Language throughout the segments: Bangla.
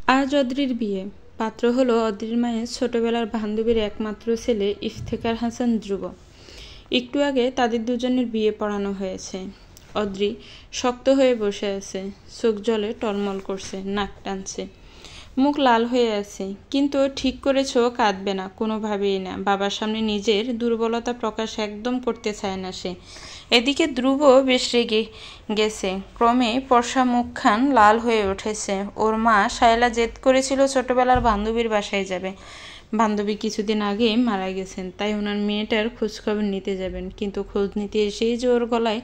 আজ অদ্রির বিয়ে। পাত্র হলো অদ্রির মায়ের ছোটবেলার বান্ধবীর একমাত্র ছেলে ইফতেখার হাসান ধ্রুব। একটু আগে তাদের দুজনের বিয়ে পড়ানো হয়েছে। অদ্রি শক্ত হয়ে বসে আছে, চোখ জলে টলমল করছে, নাক টানছে, মুখ লাল হয়ে আছে, কিন্তু ঠিক করেছ কাঁদবে না, কোনোভাবেই না। বাবার সামনে নিজের দুর্বলতা প্রকাশ একদম করতে চায় না সে। এদিকে ধ্রুব বেশ রেগে গেছে, ক্রমে ফর্সা মুখখান লাল হয়ে উঠেছে। ওর মা শায়লা জেদ করেছিল ছোটবেলার বান্ধবীর বাসায় যাবে। বান্ধবী কিছুদিন আগে মারা গেছেন, তাই ওনার মেয়েটার খোঁজখবর নিতে যাবেন, কিন্তু খোঁজ নিতে এসেই যে ওর গলায়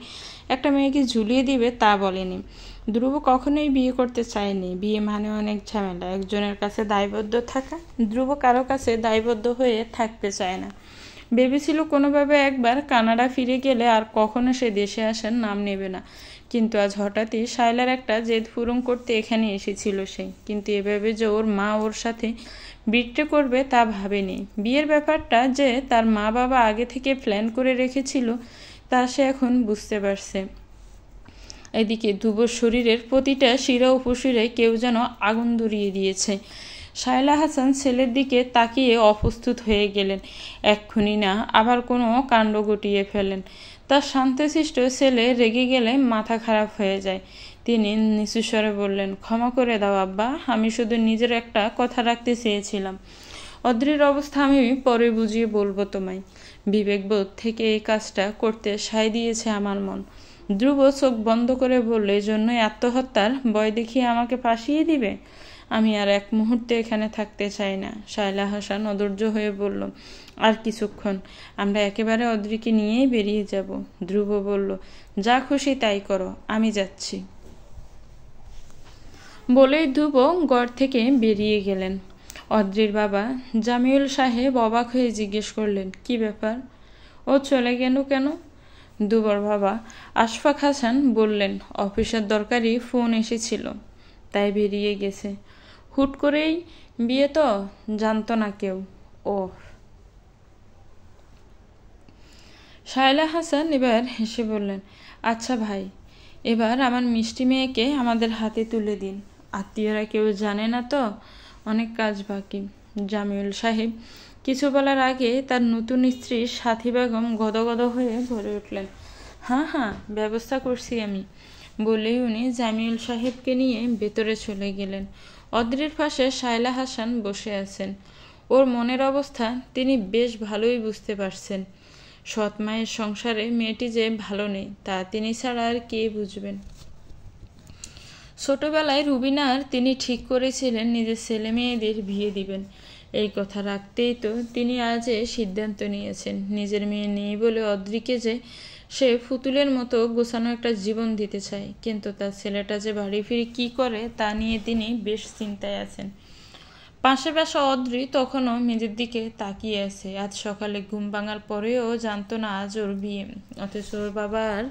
একটা মেয়েকে ঝুলিয়ে দিবে তা বলেনি। ধ্রুব কখনোই বিয়ে করতে চায়নি। বিয়ে মানে অনেক ঝামেলা, একজনের কাছে দায়বদ্ধ থাকা। ধ্রুব কারো কাছে দায়বদ্ধ হয়ে থাকতে চায় না। ভেবেছিল কোনোভাবে একবার কানাডা ফিরে গেলে আর কখনো সে দেশে আসার নাম নেবে না, কিন্তু আজ হঠাৎই শায়লার একটা জেদ পূরণ করতে এখানে এসেছিল সে। কিন্তু এভাবে যে ওর মা ওর সাথে বিট্রে করবে তা ভাবেনি। বিয়ের ব্যাপারটা যে তার মা বাবা আগে থেকে প্ল্যান করে রেখেছিল তা সে এখন বুঝতে পারছে। এদিকে ধ্রুবর শরীরের প্রতিটা শিরা উপশিরায় কেউ যেন আগুন ধরিয়ে দিয়েছে। শায়লা হাসান ছেলের দিকে তাকিয়ে অপ্রস্তুত হয়ে গেলেন। এক্ষুনি না আবার কোনো কাণ্ড ঘটিয়ে ফেলেন। তার শান্তশিষ্ট ছেলে রেগে গেলে মাথা খারাপ হয়ে যায়। তিনি নিচু স্বরে বললেন, ক্ষমা করে দাও আব্বা, আমি শুধু নিজের একটা কথা রাখতে চেয়েছিলাম। অদ্রির অবস্থা আমি পরে বুঝিয়ে বলবো তোমায়। বিবেকবোধ থেকে এই কাজটা করতে সায় দিয়েছে আমার মন। ধ্রুব চোখ বন্ধ করে বলল, এজন্যই আত্মহত্যার ভয় দেখিয়ে আমাকে ফাঁসিয়ে দিবে? আমি আর এক মুহূর্তে এখানে থাকতে চাই না। শায়লা হাসান অধৈর্য হয়ে বলল, আর কিছুক্ষণ, আমরা একেবারে অদ্রিকে নিয়েই বেরিয়ে যাব। ধ্রুব বলল, যা খুশি তাই করো, আমি যাচ্ছি। বলেই ধ্রুব ঘর থেকে বেরিয়ে গেলেন। অদ্রির বাবা জামিউল সাহেব অবাক হয়ে জিজ্ঞেস করলেন, কি ব্যাপার, ও চলে গেল কেন? ধ্রুবর বাবা আশফাক হাসান বললেন, অফিসের দরকারি ফোন এসেছিল, তাই বেরিয়ে গেছে। হুট করেই বিয়ে তো জানতো না কেউ। ও। শায়লা হাসান এবার হেসে বললেন, আচ্ছা ভাই, এবার আমার মিষ্টি মেয়েকে আমাদের হাতে তুলে দিন। আত্মীয়রা কেউ জানে না তো, অনেক কাজ বাকি। জামিউল সাহেব কিছু বলার আগে তার নতুন স্ত্রী সাথী বেগম গদগদ হয়ে ভরে উঠলেন, হ্যাঁ হ্যাঁ, ব্যবস্থা করছি আমি, বলেই উনি জামিউল সাহেবকে নিয়ে ভেতরে চলে গেলেন। অদ্রির পাশে শায়লা হাসান বসে আছেন। ওর মনের অবস্থা তিনি বেশ ভালোই বুঝতে পারছেন। সৎ মায়ের সংসারে মেয়েটি যে ভালো নেই তা তিনি ছাড়া আর কে বুঝবেন। ছোটবেলায় রুবিনার তিনি ঠিক করেছিলেন নিজের ছেলে মেয়েদের বিয়ে দিবেন। এই কথা রাখতেই তো তিনি আজ সিদ্ধান্ত নিয়েছেন নিজের মেয়ে নেই বলে অদ্রিকে যে সে ফুতুলের মতো গোছানো একটা জীবন দিতে চায়, কিন্তু তার ছেলেটা যে বাড়ি ফিরে কি করে তা নিয়ে তিনি বেশ চিন্তায় আছেন। পাশে পাশে অদ্রি তখনও মেয়েদের দিকে তাকিয়ে আছে। আজ সকালে ঘুম ভাঙার পরেও জানতো না আজ ওর বিয়ে, অথচ ওর বাবা আর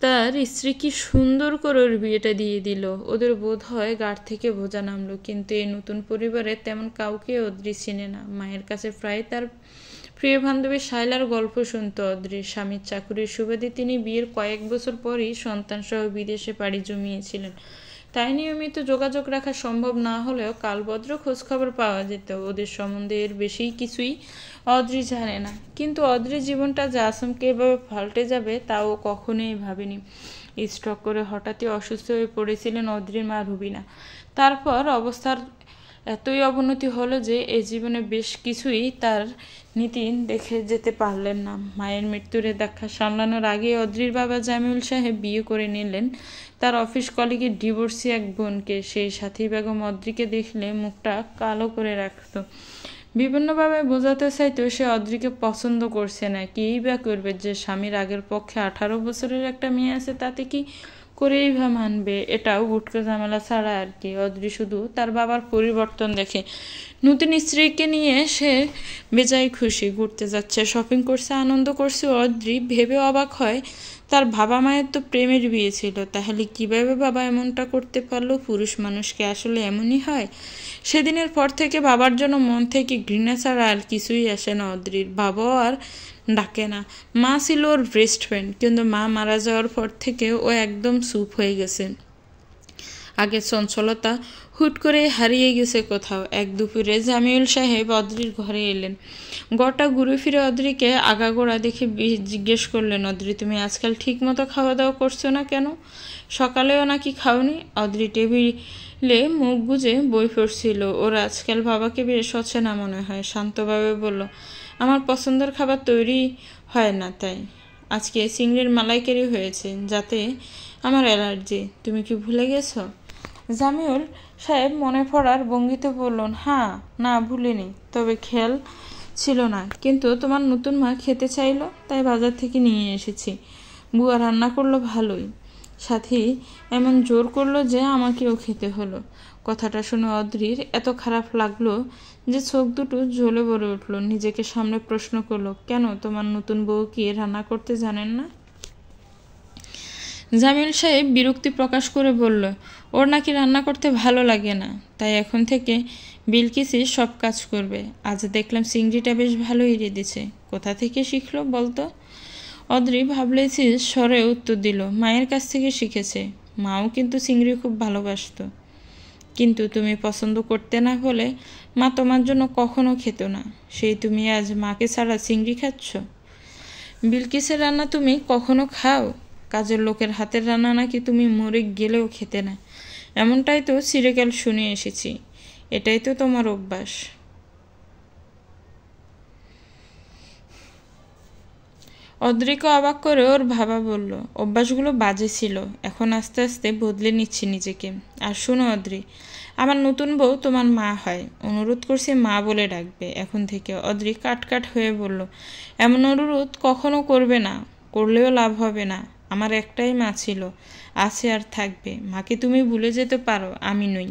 তার স্ত্রী কি সুন্দর করে ওর বিয়েটা দিয়ে দিল। ওদের বোধ হয় গাঢ় থেকে বোঝা নামলো, কিন্তু এই নতুন পরিবারে তেমন কাউকে অদ্রি চিনে না। মায়ের কাছে প্রায় তার প্রিয় বান্ধবী শায়লার গল্প শুনত অদ্রি। স্বামীর চাকুরির সুবাদে তিনি বিয়ের কয়েক বছর পরই সন্তানসহ বিদেশে পাড়ি জমিয়েছিলেন, তাই নিয়মিত যোগাযোগ রাখা সম্ভব না হলেও কালভদ্র খোঁজখবর পাওয়া যেত। ওদের সম্বন্ধে এর বেশি কিছুই অদ্রি জানে না, কিন্তু অদ্রির জীবনটা যে আসমকে এভাবে পাল্টে যাবে তাও কখনোই ভাবেনি। স্ট্রোক করে হঠাৎই অসুস্থ হয়ে পড়েছিলেন অদ্রির মা রুবিনা। তারপর অবস্থার এতই অবনতি হলো যে এই জীবনে বেশ কিছুই তার নীতি দেখে যেতে পারলেন না। মায়ের মৃত্যুর দেখা সামলানোর আগে অদ্রির বাবা জামিউল সাহেব বিয়ে করে নিলেন তার অফিস কলিগের ডিভোর্সি এক বোনকে। সেই সাথী বেগম অদ্রিকে দেখলে মুখটা কালো করে রাখত, বিভিন্নভাবে বোঝাতে চাইতো সে অদ্রিকে পছন্দ করছে না। কেই বা করবে যে স্বামীর আগের পক্ষে 18 বছরের একটা মেয়ে আছে, তাতে কি করেই বা মানবে? এটাও উটকো ঝামেলা ছাড়া আর কি। অদ্রি শুধু তার বাবার পরিবর্তন দেখে। নতুন স্ত্রীকে নিয়ে সে বেজায় খুশি, ঘুরতে যাচ্ছে, শপিং করছে, আনন্দ করছে। অদ্রি ভেবে অবাক হয়, তার বাবা মায়ের তো প্রেমের বিয়ে ছিল, তাহলে কিভাবে বাবা এমনটা করতে পারলো? পুরুষ মানুষকে আসলে এমনই হয়। সেদিনের পর থেকে বাবার জন্য মন থেকে ঘৃণা ছাড়া আর কিছুই আসে না অদ্রির। বাবাও আর ডাকে না। মা ছিল ওর বেস্ট ফ্রেন্ড, কিন্তু মা মারা যাওয়ার পর থেকে ও একদম চুপ হয়ে গেছে। আগের চঞ্চলতা হুট করে হারিয়ে গেছে কোথাও। এক দুপুরে জামিউল সাহেব অদ্রির ঘরে এলেন। ঘরটা ঘুরে ফিরে অদ্রিকে আগাগোড়া দেখে জিজ্ঞেস করলেন, অদ্রি, তুমি আজকাল ঠিক মতো খাওয়া দাওয়া করছো না কেন? সকালেও নাকি খাওনি? অদ্রি টেবিলে মুখ গুজে বই পড়ছিল। ওর আজকাল বাবাকে বেশ অচেনা মনে হয়। শান্তভাবে বলল, আমার পছন্দের খাবার তৈরি হয় না, তাই আজকে চিংড়ির মালাইকারি হয়েছে, যাতে আমার অ্যালার্জি। তুমি কি ভুলে গেছো? জামিউল সাহেব মনে পড়ার ভঙ্গিতে বললেন, হ্যাঁ, না ভুলিনি, তবে খেয়াল ছিল না। কিন্তু তোমার নতুন মা খেতে চাইলো, তাই বাজার থেকে নিয়ে এসেছি। বুয়া রান্না করলো ভালোই, সাথে এমন জোর করলো যে আমাকেও খেতে হলো। কথাটা শুনে অদ্রির এত খারাপ লাগলো যে চোখ দুটো জ্বলে ভরে উঠল। নিজেকে সামনে প্রশ্ন করলো, কেন, তোমার নতুন বউ কি রান্না করতে জানেন না? জামিল সাহেব বিরক্তি প্রকাশ করে বলল, ওর নাকি রান্না করতে ভালো লাগে না, তাই এখন থেকে বিলকিসই সব কাজ করবে। আজ দেখলাম চিংড়িটা বেশ ভালোই রেঁধেছে। কোথা থেকে শিখলো বলতো? অদ্রি ভাবলেছি স্বরে উত্তর দিল, মায়ের কাছ থেকে শিখেছে। মাও কিন্তু চিংড়ি খুব ভালোবাসত, কিন্তু তুমি পছন্দ করতে না বলে মা তোমার জন্য কখনো খেত না। সেই তুমি আজ মাকে ছাড়া চিংড়ি খাচ্ছ? বিলকিসের রান্না তুমি কখনো খাও? কাজের লোকের হাতের রান্না নাকি তুমি মরে গেলেও খেতে না। এমনটাই তো চিরকাল শুনে এসেছি। এটাই তো তোমার অভ্যাস। অদ্রিকে অবাক করে ওর ভাবা বলল, অভ্যাসগুলো বাজে ছিল, এখন আস্তে আস্তে বদলে নিচ্ছি নিজেকে। আর শোনো অদ্রি, আমার নতুন বউ তোমার মা হয়, অনুরোধ করছি মা বলে ডাকবে এখন থেকে। অদ্রি কাটকাট হয়ে বলল, এমন অনুরোধ কখনো করবে না, করলেও লাভ হবে না। আমার একটাই মা ছিল, আছে আর থাকবে। মাকে তুমি ভুলে যেতে পারো, আমি নই।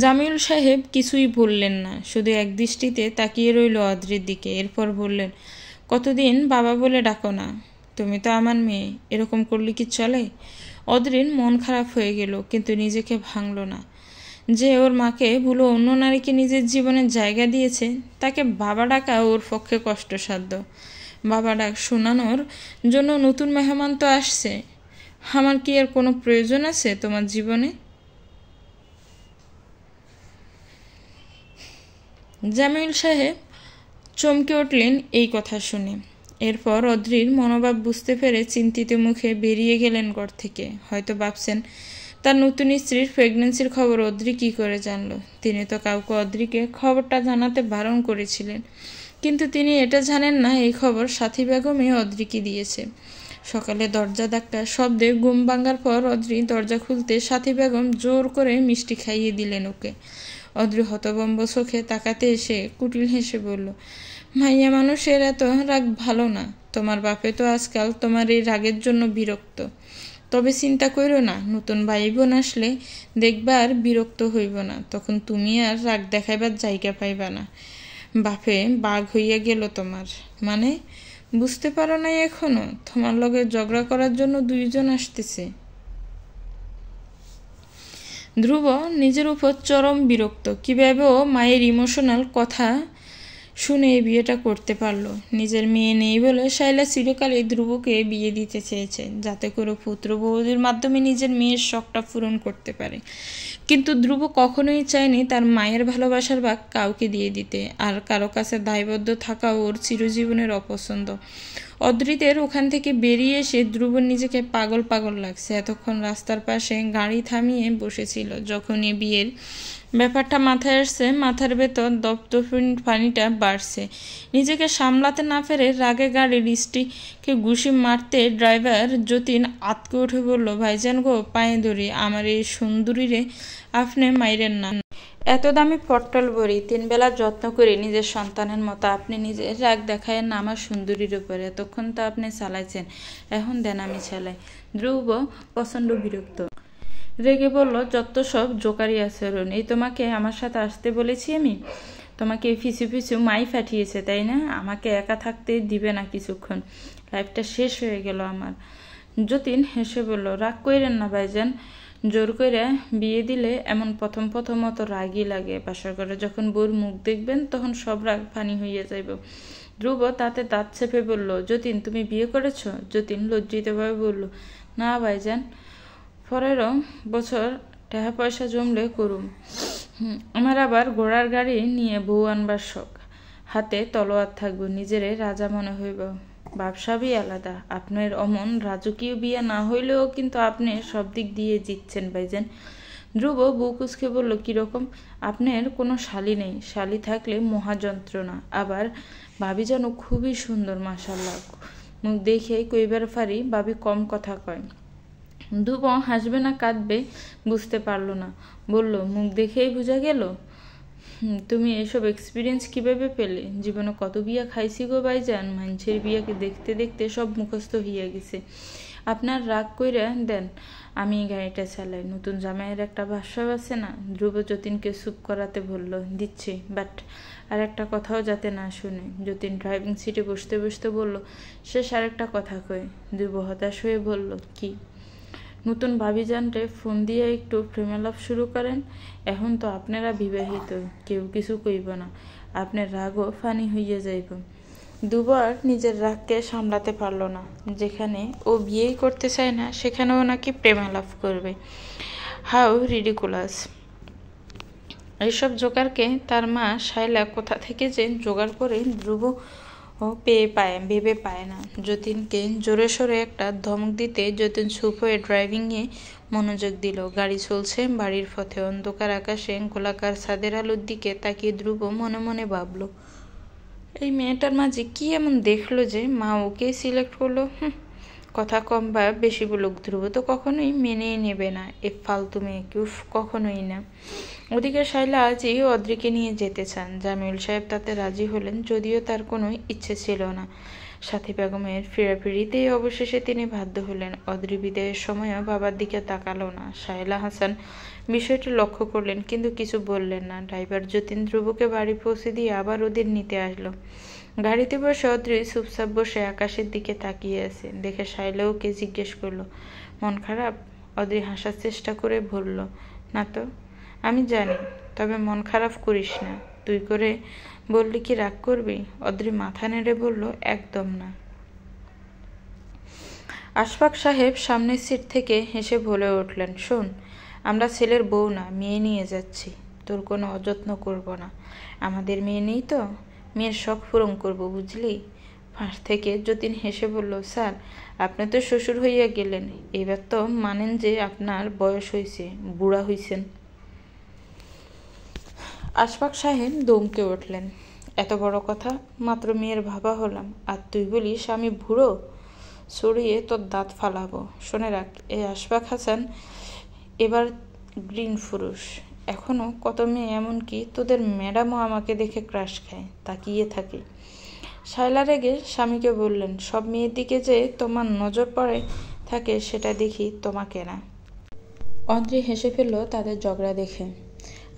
জামিউল সাহেব কিছুই বললেন না, শুধু একদৃষ্টিতে তাকিয়ে রইল অদ্রির দিকে। এরপর বললেন, কতদিন বাবা বলে ডাকো না? তুমি তো আমার মেয়ে, এরকম করলে কি চলে? অদ্রির মন খারাপ হয়ে গেল, কিন্তু নিজেকে ভাঙল না। যে ওর মাকে ভুলো অন্য নারীকে নিজের জীবনের জায়গা দিয়েছে, তাকে বাবা ডাকা ওর পক্ষে কষ্টসাধ্য। বাবা ডাক শোনানোর জন্য নতুন মেহমান তো আসছে। আমার কি আর কোনো প্রয়োজন আছে তোমার জীবনে? জামিল সাহেব চমকে উঠলেন এই কথা শুনে। এরপর অদ্রির মনোভাব বুঝতে পেরে চিন্তিত মুখে বেরিয়ে গেলেন ঘর থেকে। হয়তো ভাবছেন, তার নতুন স্ত্রীর প্রেগনেন্সির খবর অদ্রি কী করে জানলো? তিনি তো কাউকে অদ্রিকে খবরটা জানাতে বারণ করেছিলেন, কিন্তু তিনি এটা জানেন না এই খবর সাথী বেগমই অদ্রিকে দিয়েছে। সকালে দরজা ধাক্কার শব্দে ঘুম ভাঙার পর অদ্রি দরজা খুলতে সাথী বেগম জোর করে মিষ্টি খাইয়ে দিলেন ওকে। অদ্রি হতভম্ব চোখে তাকাতে এসে কুটিল হেসে বলল, মাইয়া মানুষের এত রাগ ভালো না। তোমার বাপে তো আজকাল তোমার এই রাগের জন্য বিরক্ত। তবে চিন্তা করো না, নতুন ভাই বোন আসলে দেখবা আর বিরক্ত হইব না। তখন তুমি আর রাগ দেখাইবার জায়গা পাইবা না। বাপে বাঘ হইয়া গেল তোমার, মানে বুঝতে পারো নাই এখনো? তোমার লগে ঝগড়া করার জন্য দুইজন আসতেছে। ধ্রুব নিজের উপর চরম বিরক্ত। কীভাবে ও মায়ের ইমোশনাল কথা শুনে এই বিয়েটা করতে পারলো। নিজের মেয়ে নেই বলে শাইলা চিরকালই ধ্রুবকে বিয়ে দিতে চেয়েছে, যাতে করে পুত্রবধূর মাধ্যমে নিজের মেয়ের শখটা পূরণ করতে পারে। কিন্তু ধ্রুব কখনোই চায়নি তার মায়ের ভালোবাসার ভাগ কাউকে দিয়ে দিতে, আর কারো কাছে দায়বদ্ধ থাকা ওর চিরজীবনের অপছন্দ। অদ্রিতের ওখান থেকে বেরিয়ে এসে ধ্রুব নিজেকে পাগল পাগল লাগছে। এতক্ষণ রাস্তার পাশে গাড়ি থামিয়ে বসেছিল। যখনই বিয়ের ব্যাপারটা মাথায় আসছে, মাথার ভেতর দপদপিন পানিটা বাড়ছে। নিজেকে সামলাতে না পেরে রাগে গাড়ির স্টিকে ঘুষি মারতে ড্রাইভার যতীন আতকে উঠে বলল, ভাইজান গো, পায়ে ধরি, আমার এই সুন্দরীরে আপনি মাইরেন না। এত দামি পটল বড়ি 3 বেলা যত্ন করে নিজের সন্তানের মতো আপনি নিজের রাগ দেখায় না আমার সুন্দরীর উপরে। এতক্ষণ তো আপনি চালাইছেন, এখন দেন আমি চালাই। ধ্রুব প্রচণ্ড বিরক্ত, রেগে বলল, যত সব জোকারি আচরণ। এই তোমাকে আমার সাথে আসতে বলেছি আমি? তোমাকে পিছু পিছু মাই ফাটিয়েছে, তাই না? আমাকে একা থাকতে দিবে না কিছুক্ষণ, লাইফটা শেষ হয়ে গেল আমার। যতীন হেসে বলল, রাগ কইরেন না ভাইজান, জোর করে বিয়ে দিলে এমন প্রথম অত রাগই লাগে। বাসর ঘরে যখন বউর মুখ দেখবেন তখন সব রাগ পানি হইয়া যাইব। ধ্রুব তাতে দাঁত চেপে বলল, যতীন তুমি বিয়ে করেছ? যতীন লজ্জিতভাবে বলল, না ভাইজান, পরেরও বছর টাকা পয়সা জমলে করুম। আমার আবার ঘোড়ার গাড়ি নিয়ে বউ আনবার শখ। হাতে তলোয়ার থাকবো, নিজেরে রাজা মনে হইব। ব্যবসাবই আলাদা। আপনার অমন রাজকীয় বিয়ে না হইলেও কিন্তু আপনি সব দিক দিয়ে জিতছেন ভাইজান। ধ্রুব বউ কুচকে বলল, কিরকম? আপনার কোনো শালি নেই, শালি থাকলে মহাযন্ত্রণা। আবার ভাবি যেন খুবই সুন্দর, মাশাল্লাহ। মুখ দেখে কইবার পারি ভাবি কম কথা কয়। ধ্রুব হাসবে না কাঁদবে বুঝতে পারল না, বলল, মুখ দেখেই বোঝা গেল। তুমি এসব এক্সপিরিয়েন্স কিভাবে পেলে? জীবনে কত বিয়া খাইছি গো ভাইজান, মানুষের বিয়াকে দেখতে দেখতে সব মুখস্থ হইয়া গেছে। আপনার রাগ কইরা দেন, আমি গাড়িটা চালাই। নতুন জামাইয়ের একটা ভাষ্য আছে না? ধ্রুব যতীনকে চুপ করাতে বলল, দিচ্ছি, বাট আর একটা কথাও যাতে না শুনে। যতীন ড্রাইভিং সিটে বসতে বসতে বলল, শেষ আর একটা কথা কই। ধ্রুব হতাশ হয়ে বলল, কি? নতুন ভাবিজানরে ফোন দিয়ে একটু প্রেমালাপ শুরু করেন। এখন তো আপনারা বিবাহিত, কেউ কিছু কইব না, আপনার রাগও ফানি হইয়া যাইব। দুবার নিজের রাগকে সামলাতে পারল না। যেখানে ও বিয়েই করতে চায় না সেখানেও নাকি প্রেমালাপ করবে। How ridiculous! এইসব জোগাড়কে তার মা শায়লা কোথা থেকে যে জোগাড় করে ধ্রুব ভেবে পায় না। যতীনকে জোরে সোরে একটা ধমক দিতে যতীন চুপ হয়ে ড্রাইভিংয়ে মনোযোগ দিল। গাড়ি চলছে বাড়ির পথে। অন্ধকার আকাশে গোলাকার ছাদের আলোর দিকে তাকিয়ে ধ্রুব মনে মনে ভাবল, এই মেয়েটার মাঝে কি এমন দেখলো যে মা ওকে সিলেক্ট করলো? কথা কম বা বেশি বলুক, ধ্রুব তো কখনোই মেনেই নেবে না এ ফালতু মেয়েকে, কখনোই না। ওদিকে শায়লা আজই অদ্রিকে নিয়ে যেতে চান। জামিউল সাহেব তাতে রাজি হলেন, যদিও তার কোনো ইচ্ছে ছিল না। সাথী বেগমের ফিরাফিরিতেই অবশেষে তিনি বাধ্য হলেন। অদ্রি বিদায়ের সময়ও বাবার দিকে তাকালো না। শায়লা হাসান বিষয়টি লক্ষ্য করলেন, কিন্তু কিছু বললেন না। ড্রাইভার যতীন ধ্রুবকে বাড়ি পৌঁছে দিয়ে আবার ওদের নিতে আসলো। গাড়িতে বসে অদ্রি চুপচাপ বসে আকাশের দিকে তাকিয়ে আছে। দেখে শায়লা ওকে জিজ্ঞেস করলো, মন খারাপ? অদ্রি হাসার চেষ্টা করে বলল, না তো। আমি জানি, তবে মন খারাপ করিস না। তুই করে বললি কি রাগ করবি? অদ্রি মাথা নেড়ে বলল, একদম না। আশফাক সাহেব সামনের সিট থেকে হেসে বলে উঠলেন, শোন, আমরা ছেলের বউ না, মেয়ে নিয়ে যাচ্ছি। তোর কোনো অযত্ন করব না। আমাদের মেয়ে নেই তো, মেয়ের শখ পূরণ করবো, বুঝলি? পাশ থেকে যতীন হেসে বলল, স্যার, আপনি তো শ্বশুর হইয়া গেলেন, এবার তো মানেন যে আপনার বয়স হয়েছে, বুড়া হইছেন। আশফাক সাহেব দমকে উঠলেন, এত বড় কথা? মাত্র মেয়ের ভাবা হলাম, আর তুই বলিস আমি বুড়ো? সরিয়ে তোর দাঁত ফালাবো। শুনে রাখ, এই আশফাক হাসান এবার গ্রিন পুরুষ। এখনো কত মেয়ে, এমনকি তোদের ম্যাডামও আমাকে দেখে ক্রাশ খায়, তাকিয়ে থাকে। শায়লা রেগে স্বামীকে বললেন, সব মেয়ের দিকে যে তোমার নজর পড়ে থাকে সেটা দেখি, তোমাকে না। অদ্রি হেসে ফেলল তাদের ঝগড়া দেখে।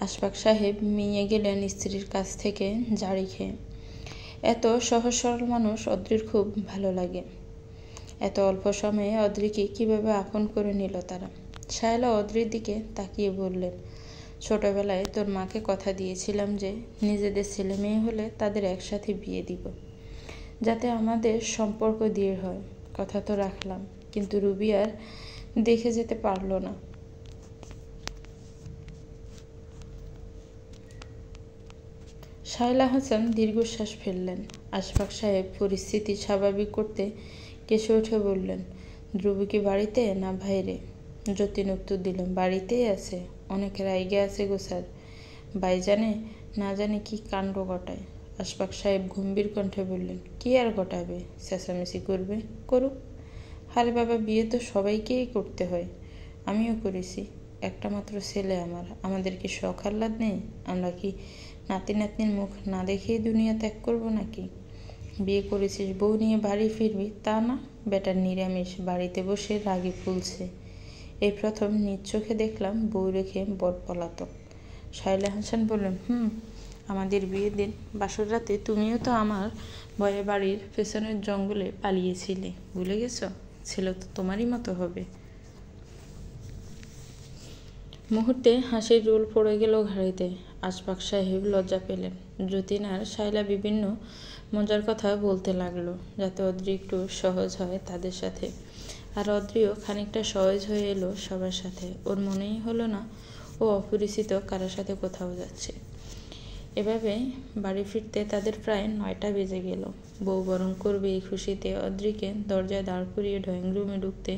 আশফাক সাহেব মিয়ে গেলেন স্ত্রীর কাছ থেকে জাড়ি খেয়ে। এত সহজ সরল মানুষ অদ্রির খুব ভালো লাগে। এত অল্প সময়ে অদ্রিকে কিভাবে আপন করে নিল তারা। শায়লা অদ্রির দিকে তাকিয়ে বললেন, ছোটবেলায় তোর মাকে কথা দিয়েছিলাম যে নিজেদের ছেলে মেয়ে হলে তাদের একসাথে বিয়ে দিব, যাতে আমাদের সম্পর্ক দৃঢ় হয়। কথা তো রাখলাম, কিন্তু রুবি আর দেখে যেতে পারল না। শায়লা হাসান দীর্ঘশ্বাস ফেললেন। আশফাক সাহেব পরিস্থিতি স্বাভাবিক করতে কেসে উঠে বললেন, ধ্রুব কি বাড়িতে না বাইরে? যতীন উত্তর দিল, বাড়িতেই আছে। অনেক রাইগে আছে গো স্যার, ভাইজানে না জানি কি কাণ্ড ঘটায়। আশফাক সাহেব গম্ভীর কণ্ঠে বললেন, কি আর ঘটাবে? চেঁচামেচি করবে, করুক। আরে বাবা, বিয়ে তো সবাইকেই করতে হয়, আমিও করেছি। একটা মাত্র ছেলে আমার, আমাদের কি শখ আহ্লাদ নেই? আমরা কি নাতি নাতনির মুখ না দেখেই দুনিয়া ত্যাগ করবো নাকি? বিয়ে করেছিস, বউ নিয়ে বাড়ি ফিরবি, তা না, বেটার নিরামিষ বাড়িতে বসে রাগে ফুলছে। এই প্রথম নিজ চোখে দেখলাম বউ রেখে বর পলাতক। শায়লা হাসান বললেন, আমাদের বিয়ের দিন বাসর রাতে তুমিও তো আমার ভয়ে বাড়ির পেছনের জঙ্গলে পালিয়েছিলে, ভুলে গেছো? ছেলে তো তোমারই মতো হবে। মুহূর্তে হাসির রোল পড়ে গেল ঘাড়িতে। আশফাক সাহেব লজ্জা পেলেন। যতীন আর শায়লা বিভিন্ন মজার কথা বলতে লাগলো, যাতে অদ্রি একটু সহজ হয় তাদের সাথে। আর অদ্রিও খানিকটা সহজ হয়ে এলো সবার সাথে। ওর মনেই হলো না ও অপরিচিত কারোর সাথে কোথাও যাচ্ছে। এভাবে বাড়ি ফিরতে তাদের প্রায় 9টা বেজে গেল। বউ বরণ করবে এই খুশিতে অদ্রিকে দরজায় দাঁড় করিয়ে ড্রয়িং রুমে ঢুকতে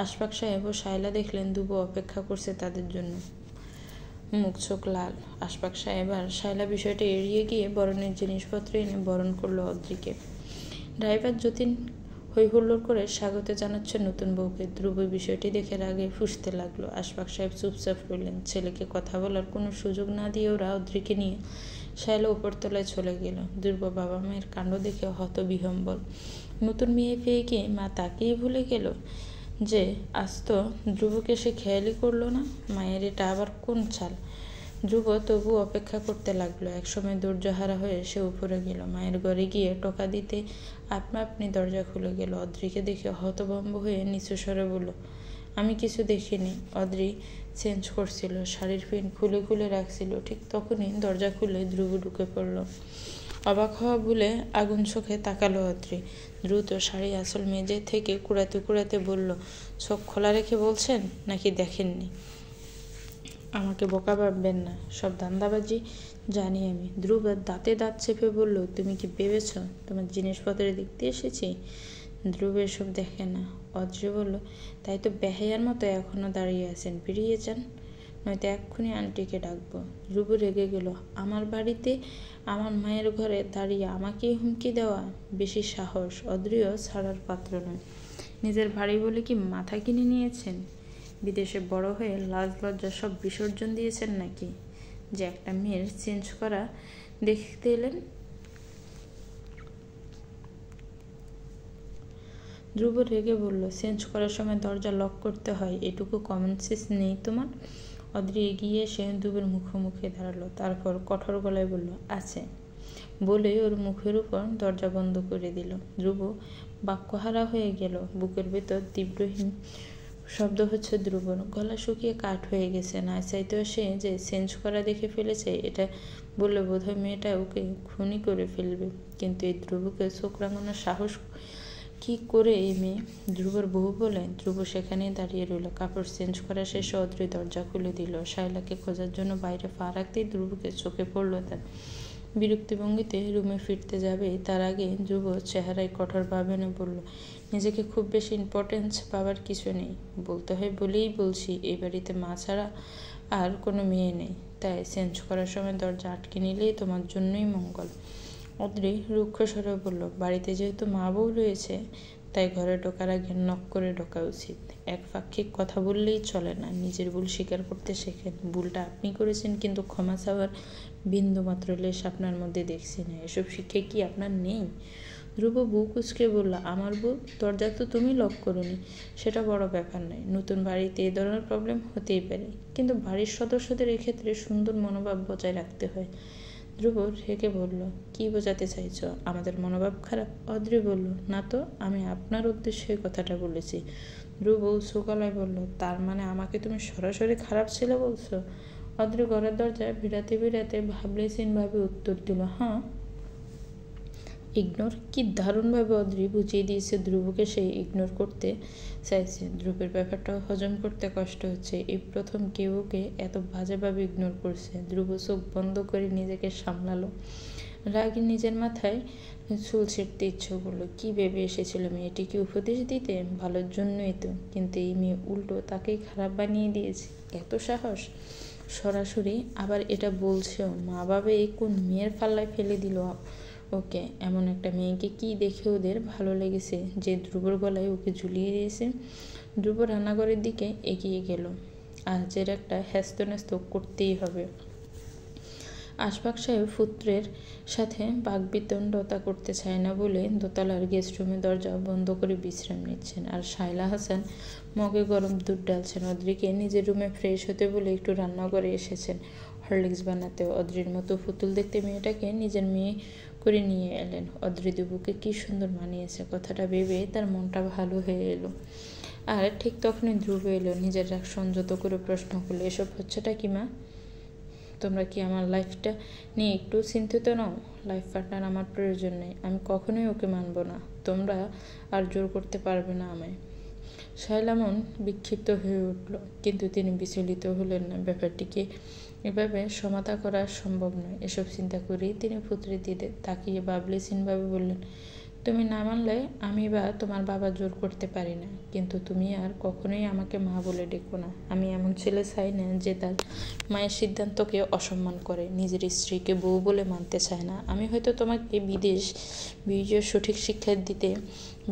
আশফাক সাহেব ও শায়লা দেখলেন দুবু অপেক্ষা করছে তাদের জন্য। মুখ চোখ লাল। আশফাক সাহেব আর শায়লা বিষয়টা এড়িয়ে গিয়ে বরণের জিনিসপত্র এনে বরণ করলো অদ্রিকে। ড্রাইভার যতীন হই হুল্লোড় করে স্বাগত জানাচ্ছে নতুন বউকে। ধ্রুব বিষয়টি দেখে রাগে ফুঁসতে লাগলো। আশফাক সাহেব চুপচাপ রইলেন। ছেলেকে কথা বলার কোনো সুযোগ না দিয়ে ওরা অদ্রিকে নিয়ে শায়লা উপরতলায় চলে গেল। ধ্রুব বাবা মায়ের কাণ্ড দেখে হতবিহ্বল। নতুন মেয়ে পেয়ে গিয়ে মা তাকেই ভুলে গেল যে আজ তো ধ্রুবকে সে খেয়ালই করলো না। মায়ের এটা আবার কোন চাল? ধ্রুব তবু অপেক্ষা করতে লাগলো। একসময় ধৈর্যহারা হয়ে সে উপরে গেল। মায়ের ঘরে গিয়ে টোকা দিতে আপনা আপনি দরজা খুলে গেল। অদ্রিকে দেখে হতভম্ব হয়ে নিচু স্বরে বলল, আমি কিছু দেখিনি। অদ্রি চেঞ্জ করছিল, শাড়ির পিন খুলে খুলে রাখছিল। ঠিক তখনই দরজা খুলে ধ্রুব ঢুকে পড়ল। অবাক হওয়া ভুলে আগুন চোখে তাকালো অদ্রি। দ্রুত শাড়ি আঁচল মেজে থেকে কুড়াতে কুড়াতে বলল, চোখ খোলা রেখে বলছেন নাকি দেখেননি? আমাকে বোকা ভাববেন না, সব ধান্দাবাজি জানি আমি। ধ্রুব দাঁতে দাঁত চেপে বলল, তুমি কি ভেবেছ তোমার জিনিসপত্র দেখতে এসেছি? ধ্রুব এসব দেখে না। অদ্রি বলল, তাই তো বেহাইয়ার মতো এখনো দাঁড়িয়ে আছেন, বেরিয়ে যান, নয়তো এক্ষুনি আন্টিকে ডাকবো। ধ্রুব রেগে গেল। আমার বাড়িতে আমার মায়ের ঘরে দাঁড়িয়ে আমাকেই হুমকি দেওয়া বেশি সাহস। অদ্রিও ছাড়ার পাত্র নয়। নিজের বাড়ি বলে কি মাথা কিনে নিয়েছেন? বিদেশে বড় হয়ে লাজ লজ্জা সব বিসর্জন দিয়েছেন নাকি যে একটা মেয়ের চেঞ্জ করা দেখতে এলেন? ধ্রুব রেগে বলল, চেঞ্জ করার সময় দরজা লক করতে হয়, এটুকু কমন সেন্স নেই তোমার? অদ্রি এগিয়ে এসে ধ্রুবের মুখোমুখি দাঁড়ালো। তারপর কঠোর গলায় বলল, আছে, বলে ওর মুখের উপর দরজা বন্ধ করে দিল। ধ্রুব বাক্যহারা হয়ে গেল। বুকের ভেতর তীব্রহীন শব্দ হচ্ছে ধ্রুবর। গলা শুকিয়ে কাঠ হয়ে গেছে। না চাইতেও সে যে চেঞ্জ করা দেখে ফেলেছে এটা বললে বোধহয় মেয়েটা ওকে খুনই করে ফেলবে। কিন্তু এই ধ্রুবকে চোখ রাঙানোর সাহস কি করে এই মেয়ে? ধ্রুবর বউ বলে। ধ্রুব সেখানেই দাঁড়িয়ে রইল। কাপড় চেঞ্জ করা শেষে অদ্রি দরজা খুলে দিল। শায়লাকে খোঁজার জন্য বাইরে পা রাখতেই ধ্রুবকে চোখে পড়ল তার। বিরক্তিভঙ্গিতে রুমে ফিরতে যাবে তার আগে ধ্রুব চেহারায় কঠোর ভাব এনে বলল, নিজেকে খুব বেশি ইম্পর্টেন্স পাওয়ার কিছু নেই। বলতে হয় বলেই বলছি, এই বাড়িতে মা ছাড়া আর কোনো মেয়ে নেই। তাই চেঞ্জ করার সময় দরজা আটকে নিলেই তোমার জন্যই মঙ্গল। অদ্রি রুক্ষ স্বরে বলল, বাড়িতে যেহেতু মা বউ রয়েছে তাই ঘরে ঢোকার আগে নক করে ঢোকা উচিত। একপাক্ষিক কথা বললেই চলে না। নিজের ভুল স্বীকার করতে শেখেন। ভুলটা আপনি করেছেন, কিন্তু ক্ষমা চাওয়ার বিন্দু মাত্র লেশ আপনার মধ্যে দেখছি না। এসব শিক্ষা কি আপনার নেই? ধ্রুব বুক কুঁচকে বলল, আমার ভুল? দরজা তো তুমি লক করোনি, সেটা বড় ব্যাপার নয়। নতুন বাড়িতে এই ধরনের প্রবলেম হতেই পারে, কিন্তু বাড়ির সদস্যদের এক্ষেত্রে সুন্দর মনোভাব বজায় রাখতে হয়। ধ্রুব রেগে বলল, কি বোঝাতে চাইছ? আমাদের মনোভাব খারাপ? অদ্রি বলল, না তো, আমি আপনার উদ্দেশ্যে কথাটা বলেছি। ধ্রুব উঁচু গলায় বলল, তার মানে আমাকে তুমি সরাসরি খারাপ ছেলে বলছো? অদ্রি ঘরের দরজায় ভিড়াতে ভিড়াতে ভাবলেছিনভাবে উত্তর দিল, হ্যাঁ। ইগনোর? কি দারুণভাবে অদ্রি বুঝিয়ে দিয়েছে ধ্রুবকে সে ইগনোর করতে চাইছে। ধ্রুবের ব্যাপারটা হজম করতে কষ্ট হচ্ছে। এই প্রথম কেউ ওকে এত বাজেভাবে ইগনোর করছে। ধ্রুব চোখ বন্ধ করে নিজেকে সামলালো। রাগে নিজের মাথায় চুল ছিঁড়তে ইচ্ছে করলো। কি ভেবে এসেছিল মেয়েটিকে উপদেশ দিতে? ভালোর জন্যই তো। কিন্তু এই মেয়ে উল্টো তাকেই খারাপ বানিয়ে দিয়েছে। এত সাহস! সরাসরি আবার এটা বলছেও। মা বাবা এই কোন মেয়ের পাল্লায় ফেলে দিল ওকে? এমন একটা মেয়েকে কি দেখে ওদের ভালো লেগেছে যে ধ্রুবর গলায় ওকে ঝুলিয়ে দিয়েছে? ধ্রুব রান্নাঘরের দিকে এগিয়ে গেল। আজের একটা হ্যাস্ত করতেই হবে। আশফাক সাহেব পুত্রের সাথে বাকবিতণ্ডতা করতে চায় না বলে দোতলার গেস্ট রুমের দরজা বন্ধ করে বিশ্রাম নিচ্ছেন। আর শায়লা হাসান মগে গরম দুধ ডালছেন। অদ্রিকে নিজের রুমে ফ্রেশ হতে বলে একটু রান্নাঘরে এসেছেন হরলিক্স বানাতে। অদ্রির মতো পুতুল দেখতে মেয়েটাকে নিজের মেয়ে করে নিয়ে এলেন। অদ্রি দুবুকে কি সুন্দর মানিয়েছে, কথাটা ভেবে তার মনটা ভালো হয়ে এলো। আর ঠিক তখনই ধ্রুব এলো। নিজের রাগ সংযত করে প্রশ্ন করলো, এসব হচ্ছেটা কি মা? তোমরা কি আমার লাইফটা নিয়ে একটু চিন্তিত নও? লাইফ পার্টনার আমার প্রয়োজন নেই। আমি কখনোই ওকে মানব না। তোমরা আর জোর করতে পারবে না আমায়। শায়লা মন বিক্ষিপ্ত হয়ে উঠল, কিন্তু তিনি বিচলিত হলেন না। ব্যাপারটিকে এভাবে সমাধা করা সম্ভব নয়। এসব চিন্তা করেই তিনি পুত্রের দিকে তাকিয়ে বাবলিসীনভাবে বললেন, তুমি না মানলে আমি বা তোমার বাবা জোর করতে পারি না, কিন্তু তুমি আর কখনোই আমাকে মা বলে ডেকো না। আমি এমন ছেলে চাই না যে তার মায়ের সিদ্ধান্তকে অসম্মান করে, নিজের স্ত্রীকে বউ বলে মানতে চায় না। আমি হয়তো তোমাকে বিজয়ের সঠিক শিক্ষা দিতে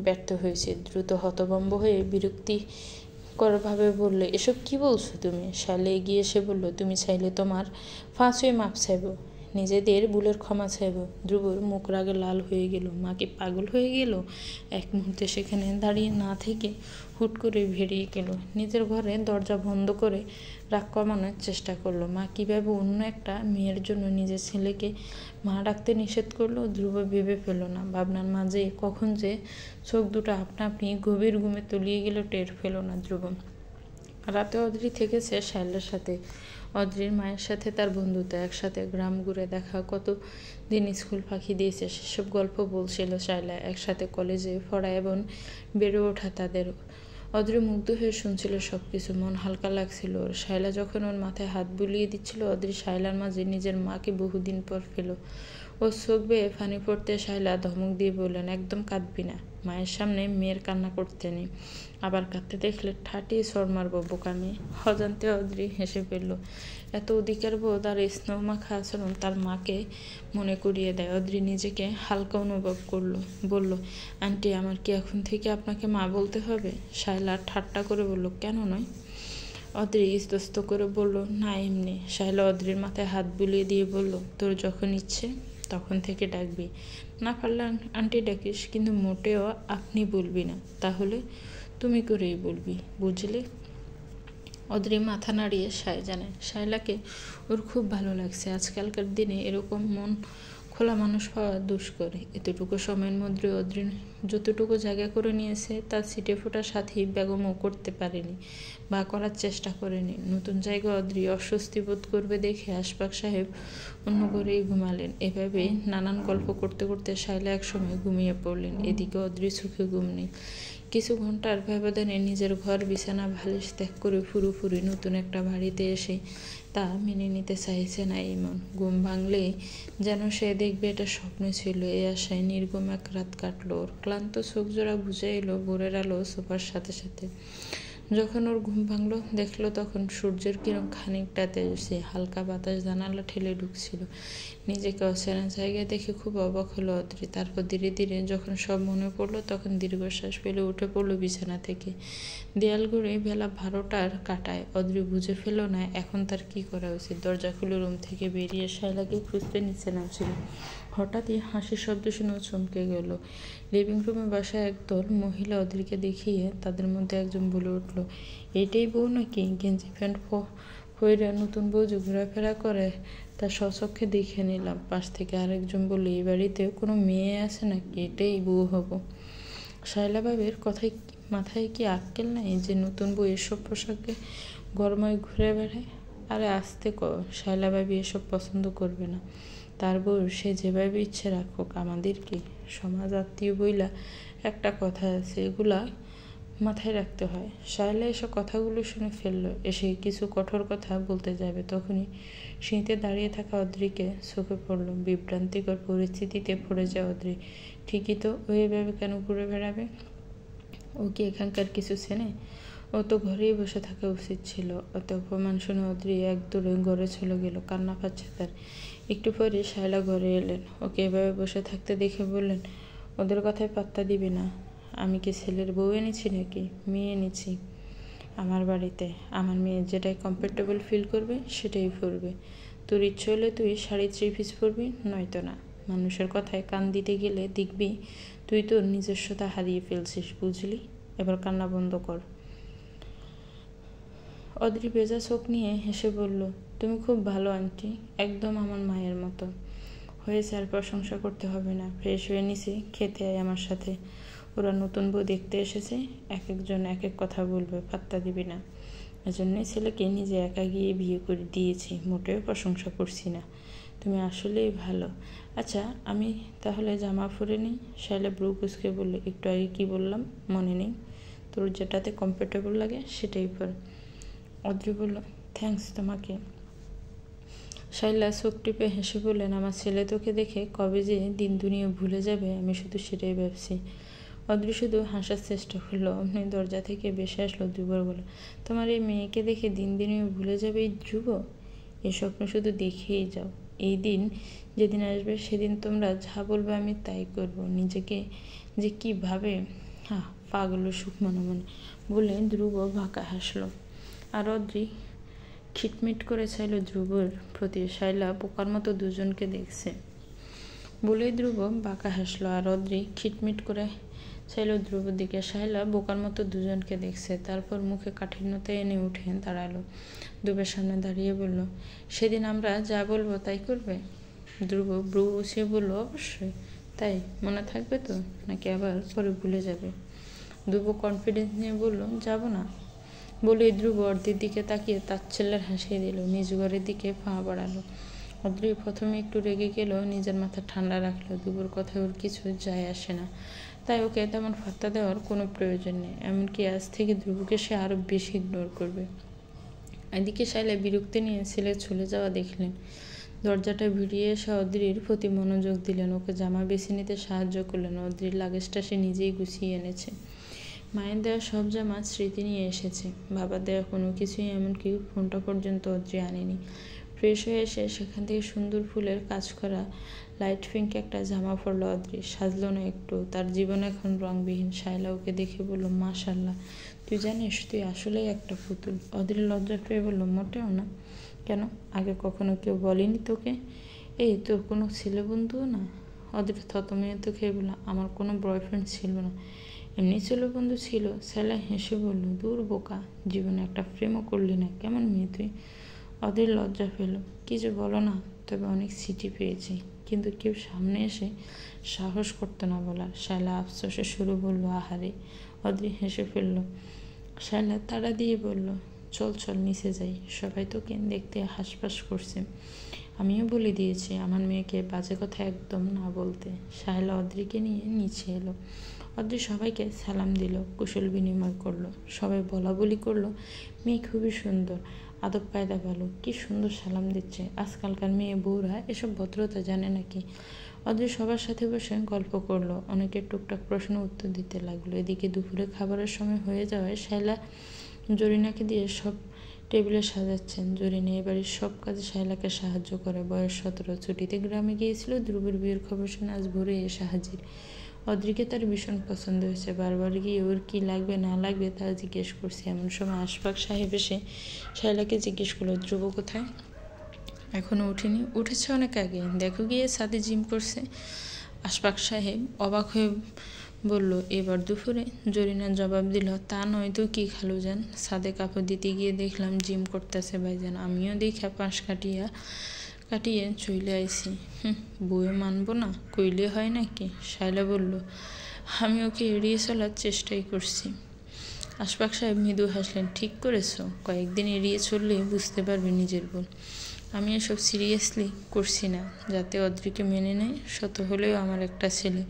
ব্যর্থ হয়েছি। দ্রুত হতভম্ব হয়ে বিরক্তিকরভাবে বললে, এসব কি বলছো তুমি? শালে এগিয়ে এসে বলল, তুমি চাইলে তোমার ফাঁসুয়ে মাপ চাইব, নিজেদের ভুলের ক্ষমা চাইব। ধ্রুবর মুখ রাগে লাল হয়ে গেল। মা কি পাগল হয়ে গেল? এক মুহূর্তে সেখানে দাঁড়িয়ে না থেকে হুট করে বেরিয়ে গেল। নিজের ঘরে দরজা বন্ধ করে রাগ কমানোর চেষ্টা করলো। মা কীভাবে অন্য একটা মেয়ের জন্য নিজের ছেলেকে মা ডাকতে নিষেধ করলো, ধ্রুব ভেবে পেল না। ভাবনার মাঝে কখন যে চোখ দুটো আপনা আপনি গভীর ঘুমে তলিয়ে গেল টের পেল না ধ্রুব। রাতে অদ্রি থেকেছে শায়লার সাথে। অদ্রির মায়ের সাথে তার বন্ধুত্ব, একসাথে গ্রাম ঘুরে দেখা, কত দিন স্কুল ফাঁকি দিয়েছে সেসব গল্প বলছিল শায়লা। একসাথে কলেজে পড়া এবং বেড়ে ওঠা তাদের। অদ্রি মুগ্ধ হয়ে শুনছিল সবকিছু, মন হালকা লাগছিল ওর। শায়লা যখন ওর মাথায় হাত বুলিয়ে দিচ্ছিল, অদ্রি শায়লার মাঝে নিজের মাকে বহুদিন পর পেল। ওর চোখ বেয়ে পানি পড়তে শায়লা ধমক দিয়ে বললেন, একদম কাঁদবি না। মায়ের সামনে মেয়ের কান্না করতে নেই, আবার কাঁদতে দেখলে ঠাটিয়ে সর মারব, বোকামি। অজান্তে অদ্রি হেসে ফেলল। এত অধিকার বোধ আর স্নেহমাখা আচরণ তার মাকে মনে করিয়ে দেয়। অদ্রি নিজেকে হালকা অনুভব করলো, বলল, আন্টি, আমার কি এখন থেকে আপনাকে মা বলতে হবে? শায়লা ঠাট্টা করে বলল, কেন নয়? অদ্রি ইস্তস্ত করে বলল, না, এমনি। শায়লা অদ্রির মাথায় হাত বুলিয়ে দিয়ে বলল, তোর যখন ইচ্ছে তখন থেকে ডাকবি, না পারলে আন্টি ডাকিস, কিন্তু মোটেও আপনি বলবি না। তাহলে তুমি করেই বলবি, বুঝলি? অদ্রি মাথা নাড়িয়ে জানায়, শায়লাকে ওর খুব ভালো লাগছে। আজকালকার দিনে এরকম মন খোলা মানুষ পাওয়া দুষ্কর। এতটুকু সময়ের মধ্যে অদ্রি যতটুকু জায়গা করে নিয়েছে তার ছিটে ফোটা সাথী বেগমও করতে পারেনি বা করার চেষ্টা করেনি। নতুন জায়গায় অদ্রি অস্বস্তি বোধ করবে দেখে আশফাক সাহেব অন্য ঘরেই ঘুমালেন। এভাবে নানান গল্প করতে করতে শায়লা একসময় ঘুমিয়ে পড়লেন। এদিকে অদ্রির চোখে ঘুম নেই। কিছু ঘন্টার ব্যবধানে নিজের ঘর, বিছানা, বালিশ ত্যাগ করে পুরোপুরি নতুন একটা বাড়িতে এসে তা মেনে নিতে চাইছে না ইমন। ঘুম ভাঙলেই যেন সে দেখবে এটা স্বপ্ন ছিল। এই আশায় নির্ঘুম এক রাত কাটলো ওর। ক্লান্ত চোখ জোড়া বুঝে এলো ভোরের আলো সোফার সাথে সাথে। যখন ওর ঘুম ভাঙলো, দেখলো তখন সূর্যের কিরণ খানিকটা তেজস্বী, হালকা বাতাস জানালা ঠেলে ঢুকছিল। নিজেকে অচেনা জায়গায় দেখে খুব অবাক হলো অদ্রি। তারপর ধীরে ধীরে যখন সব মনে পড়লো, তখন দীর্ঘশ্বাস ফেলে উঠে পড়লো বিছানা থেকে। দেয়াল ঘুরে বেলা 12টার কাটায়। অদ্রি বুঝে ফেল না এখন তার কি করা উচিত। দরজা খুলে রুম থেকে বেরিয়ে শায়লাকে খুঁজতে নিচে নামছিল। হঠাৎই হাসির শব্দ শুনেও চমকে গেল। লিভিং রুমে বসা একদল মহিলা অদ্রিকে দেখিয়ে তাদের মধ্যে একজন বলে উঠল, এটাই বউ নাকি? গেঞ্জি প্যান্ট পরে নতুন বউ যে ঘোরাফেরা করে তা স্বচক্ষে দেখে নিলাম। পাশ থেকে আরেকজন বলল, এই বাড়িতে কোনো মেয়ে আছে নাকি? এটাই বউ হব। শায়লা বাবির মাথায় কি আক্কেল নাই যে নতুন বউ এসব পোশাকে গরমায় ঘুরে বেড়ায়? আরে আস্তে কর, শায়লা বাবি এসব পছন্দ করবে না। তার বউ সে যেভাবে ইচ্ছে রাখুক, আমাদের কি? সমাজ, আত্মীয় বইলা একটা কথা আছে, এগুলা মাথায় রাখতে হয়। শায়লা এসব কথাগুলো শুনে ফেললো। এসে কিছু কঠোর কথা বলতে যাবে, তখনই শীতে দাঁড়িয়ে থাকা অদ্রিকে চোখে পড়ল। বিভ্রান্তিকর পরিস্থিতিতে পড়ে যায় অদ্রি। ঠিকই তো, ও এভাবে কেন ঘুরে বেড়াবে? ও কি এখানকার কিছু চেনে? ও তো ঘরেই বসে থাকা উচিত ছিল। অত অপমান শুনে অদ্রি এক দৌড়ে ঘরে চলে গেল। কান্না পাচ্ছে তার। একটু পরে শায়লা ঘরে এলেন। ওকে এভাবে বসে থাকতে দেখে বললেন, ওদের কথায় পাত্তা দিবি না। আমি কি ছেলের বউ এনেছি নাকি? মেয়ে এনেছি আমার বাড়িতে। আমার মেয়ে যেটাই কমফোর্টেবল ফিল করবে সেটাই পরবে। তোর ইচ্ছে হলে তুই শাড়ি 3 পিস পরবি, নয়তো না। মানুষের কথায় কান দিতে গেলে দেখবি তুই তোর নিজস্বতা হারিয়ে ফেলছিস, বুঝলি? এবার কান্না বন্ধ কর। অদ্রি ভেজা চোখ নিয়ে হেসে বলল, তুমি খুব ভালো আন্টি, একদম আমার মায়ের মতো। হয়েছে, আর প্রশংসা করতে হবে না। ফ্রেশ হয়ে নিচে খেতে আয় আমার সাথে। ওরা নতুন বউ দেখতে এসেছে, এক একজন এক এক কথা বলবে, পাত্তা দিবি না। এজন্যই ছেলেকে নিজে একা গিয়ে বিয়ে করে দিয়েছি, মোটেও প্রশংসা করছি না। তুমি আসলেই ভালো। আচ্ছা, আমি তাহলে জামা পরে নিই। শায়লা ব্রু কুঁচকে বললে, একটু আগে কি বললাম মনে নেই? তোর যেটাতে কমফোর্টেবল লাগে সেটাই পর। অদ্রি বলল, থ্যাঙ্কস তোমাকে। শাইলা চোখ টিপে হেসে বললেন, আমার ছেলে তোকে দেখে কবে যে দিন দুনিয়া ভুলে যাবে আমি শুধু সেটাই ভাবছি। অদ্রি শুধু হাসার চেষ্টা করলো। অমনি দরজা থেকে বেশি আসলো ধ্রুবর গলা, তোমার এই মেয়েকে দেখে দিন দুনিয়া ভুলে যাবে এই ধ্রুব? এই স্বপ্ন শুধু দেখেই যাও। এই দিন যেদিন আসবে সেদিন তোমরা যা বলবে আমি তাই করব। নিজেকে যে কীভাবে পাগল সুখ মনে মনে বলে ধ্রুব বাঁকা হাসলো। আর অদ্রি খিটমিট করে চাইল ধ্রুবর প্রতি। শাইলা পোকার মতো দুজনকে দেখছে বলেই ধ্রুব বাঁকা হাসলো। আর অদ্রি খিটমিট করে চাইল ধ্রুবর দিকে। শাইলা বোকার মতো দুজনকে দেখছে। তারপর মুখে কাঠিন্যতা এনে উঠে দাঁড়ালো। ধ্রুবের সামনে দাঁড়িয়ে বলল, সেদিন আমরা যা বলবো তাই করবে? ধ্রুব ব্রু উছিয়ে বলল, অবশ্যই। তাই মনে থাকবে তো, নাকি আবার পরে ভুলে যাবে? ধ্রুব কনফিডেন্স নিয়ে বলল, যাব না। বলেই ধ্রুব অর্ধের দিকে তাকিয়ে তাচ্ছিল্যের হাসিয়ে দিল। নিজ ঘরের দিকে পা বাড়ালো। অদ্রি প্রথমে একটু রেগে গেলেও নিজের মাথা ঠান্ডা রাখলো। ধ্রুবর কথায় ওর কিছু যায় আসে না, তাই ওকে তেমন ফাত্তা দেওয়ার কোনো প্রয়োজন নেই। এমনকি আজ থেকে ধ্রুবকে সে আরও বেশি ইগনোর করবে। এদিকে শাইলা বিরক্তি নিয়ে ছেলে চলে যাওয়া দেখলেন। দরজাটা ভিড়িয়ে এসে অদ্রির প্রতি মনোযোগ দিলেন। ওকে জামা বেছে নিতে সাহায্য করলেন। অদ্রির লাগেজটা সে নিজেই গুছিয়ে এনেছে। মায়ের দেওয়া সব জামা স্মৃতি নিয়ে এসেছে। বাবার দেওয়া কোনো কিছুই, এমনকি ফোনটা পর্যন্ত অদ্রি আনেনি। ফ্রেশ হয়ে এসে সেখান থেকে সুন্দর ফুলের কাজ করা লাইট পিঙ্ক একটা জামা পরলো অদ্রি। সাজলো না একটু, তার জীবন এখন রংবিহীন। শাইলা ওকে দেখে বলল, মাশাআল্লাহ, তুই জানিস তুই আসলেই একটা পুতুল। অদ্রি লজ্জা পেয়ে বলল, মোটেও না। কেন, আগে কখনো কেউ বলেনি তোকে? এই তোর কোনো ছেলে বন্ধুও না? অদ্রি থতমত খেয়ে বলল, আমার কোনো বয়ফ্রেন্ড ছিল না, এমনি ছেলে বন্ধু ছিল। শাইলা হেসে বলল, দূর বোকা, জীবনে একটা প্রেমও করলি না, কেমন মেয়ে তুই? অদ্রির লজ্জা পেল। কি যে বলো না, তবে অনেক চিঠি পেয়েছি, কিন্তু কেউ সামনে এসে সাহস করতো না বলার। শাইলা আফসোসে শুরু বলল, আহারে। অদ্রি হেসে ফেলল। শাইলা তাড়া দিয়ে বলল, চল চল নিচে যাই, সবাই তোকে দেখতে হাসপাস করছে। আমিও বলে দিয়েছি আমার মেয়েকে বাজে কথা একদম না বলতে। শাইলা অদ্রিকে নিয়ে নিচে এলো। অদ্রি সবাইকে সালাম দিল, কুশল বিনিময় করলো। সবাই বলা বলি করলো, মেয়ে খুবই সুন্দর, আদব কায়দা ভালো, কি সুন্দর সালাম দিচ্ছে। আজকালকার মেয়ে বউরা এসব ভদ্রতা জানে নাকি? অদ্রি সবার সাথে বসে গল্প করলো। অনেকে টুকটাক প্রশ্ন উত্তর দিতে লাগলো। এদিকে দুপুরে খাবারের সময় হয়ে যাওয়ায় শাইলা জরিনাকে দিয়ে সব টেবিলে সাজাচ্ছেন। জরিনা এবাড়ির সব কাজে শাইলাকে সাহায্য করে। বয়স 17, ছুটিতে গ্রামে গিয়েছিল। ধ্রুবের বিয়ের খবর শুনে আজ ভোরে এসে হাজির। অদ্রিকে তার ভীষণ পছন্দ হয়েছে। বারবার গিয়ে ওর কি লাগবে না লাগবে তা জিজ্ঞেস করছে। এমন সময় আশফাক সাহেব এসে শাইলাকে জিজ্ঞেস করলো, ধ্রুব কোথায়? এখনো উঠেনি? উঠেছে অনেক আগে, দেখো গিয়ে ছাদে জিম করছে। আশফাক সাহেব অবাক হয়ে বলল, এবার দুপুরে? জরিনা জবাব দিল, তা নয় তো কি খালুজান, ছাদে কাপড় দিতে গিয়ে দেখলাম জিম করতেছে ভাইজান। আমিও দেখা পাশ কাটিয়ে চলে আইছি। বউয়ে মানবো না, কইলে হয় নাকি? শাইলা বলল, আমি ওকে এড়িয়ে চলার চেষ্টাই করছি। আশফাক সাহেব মৃদু হাসলেন, ঠিক করেছো, কয়েকদিন এড়িয়ে চললে বুঝতে পারবে নিজের ভুল। আমি এসব সিরিয়াসলি করছি না, যাতে অদ্রিকে মেনে নেয়। শত হলেও আমার একটা ছেলে,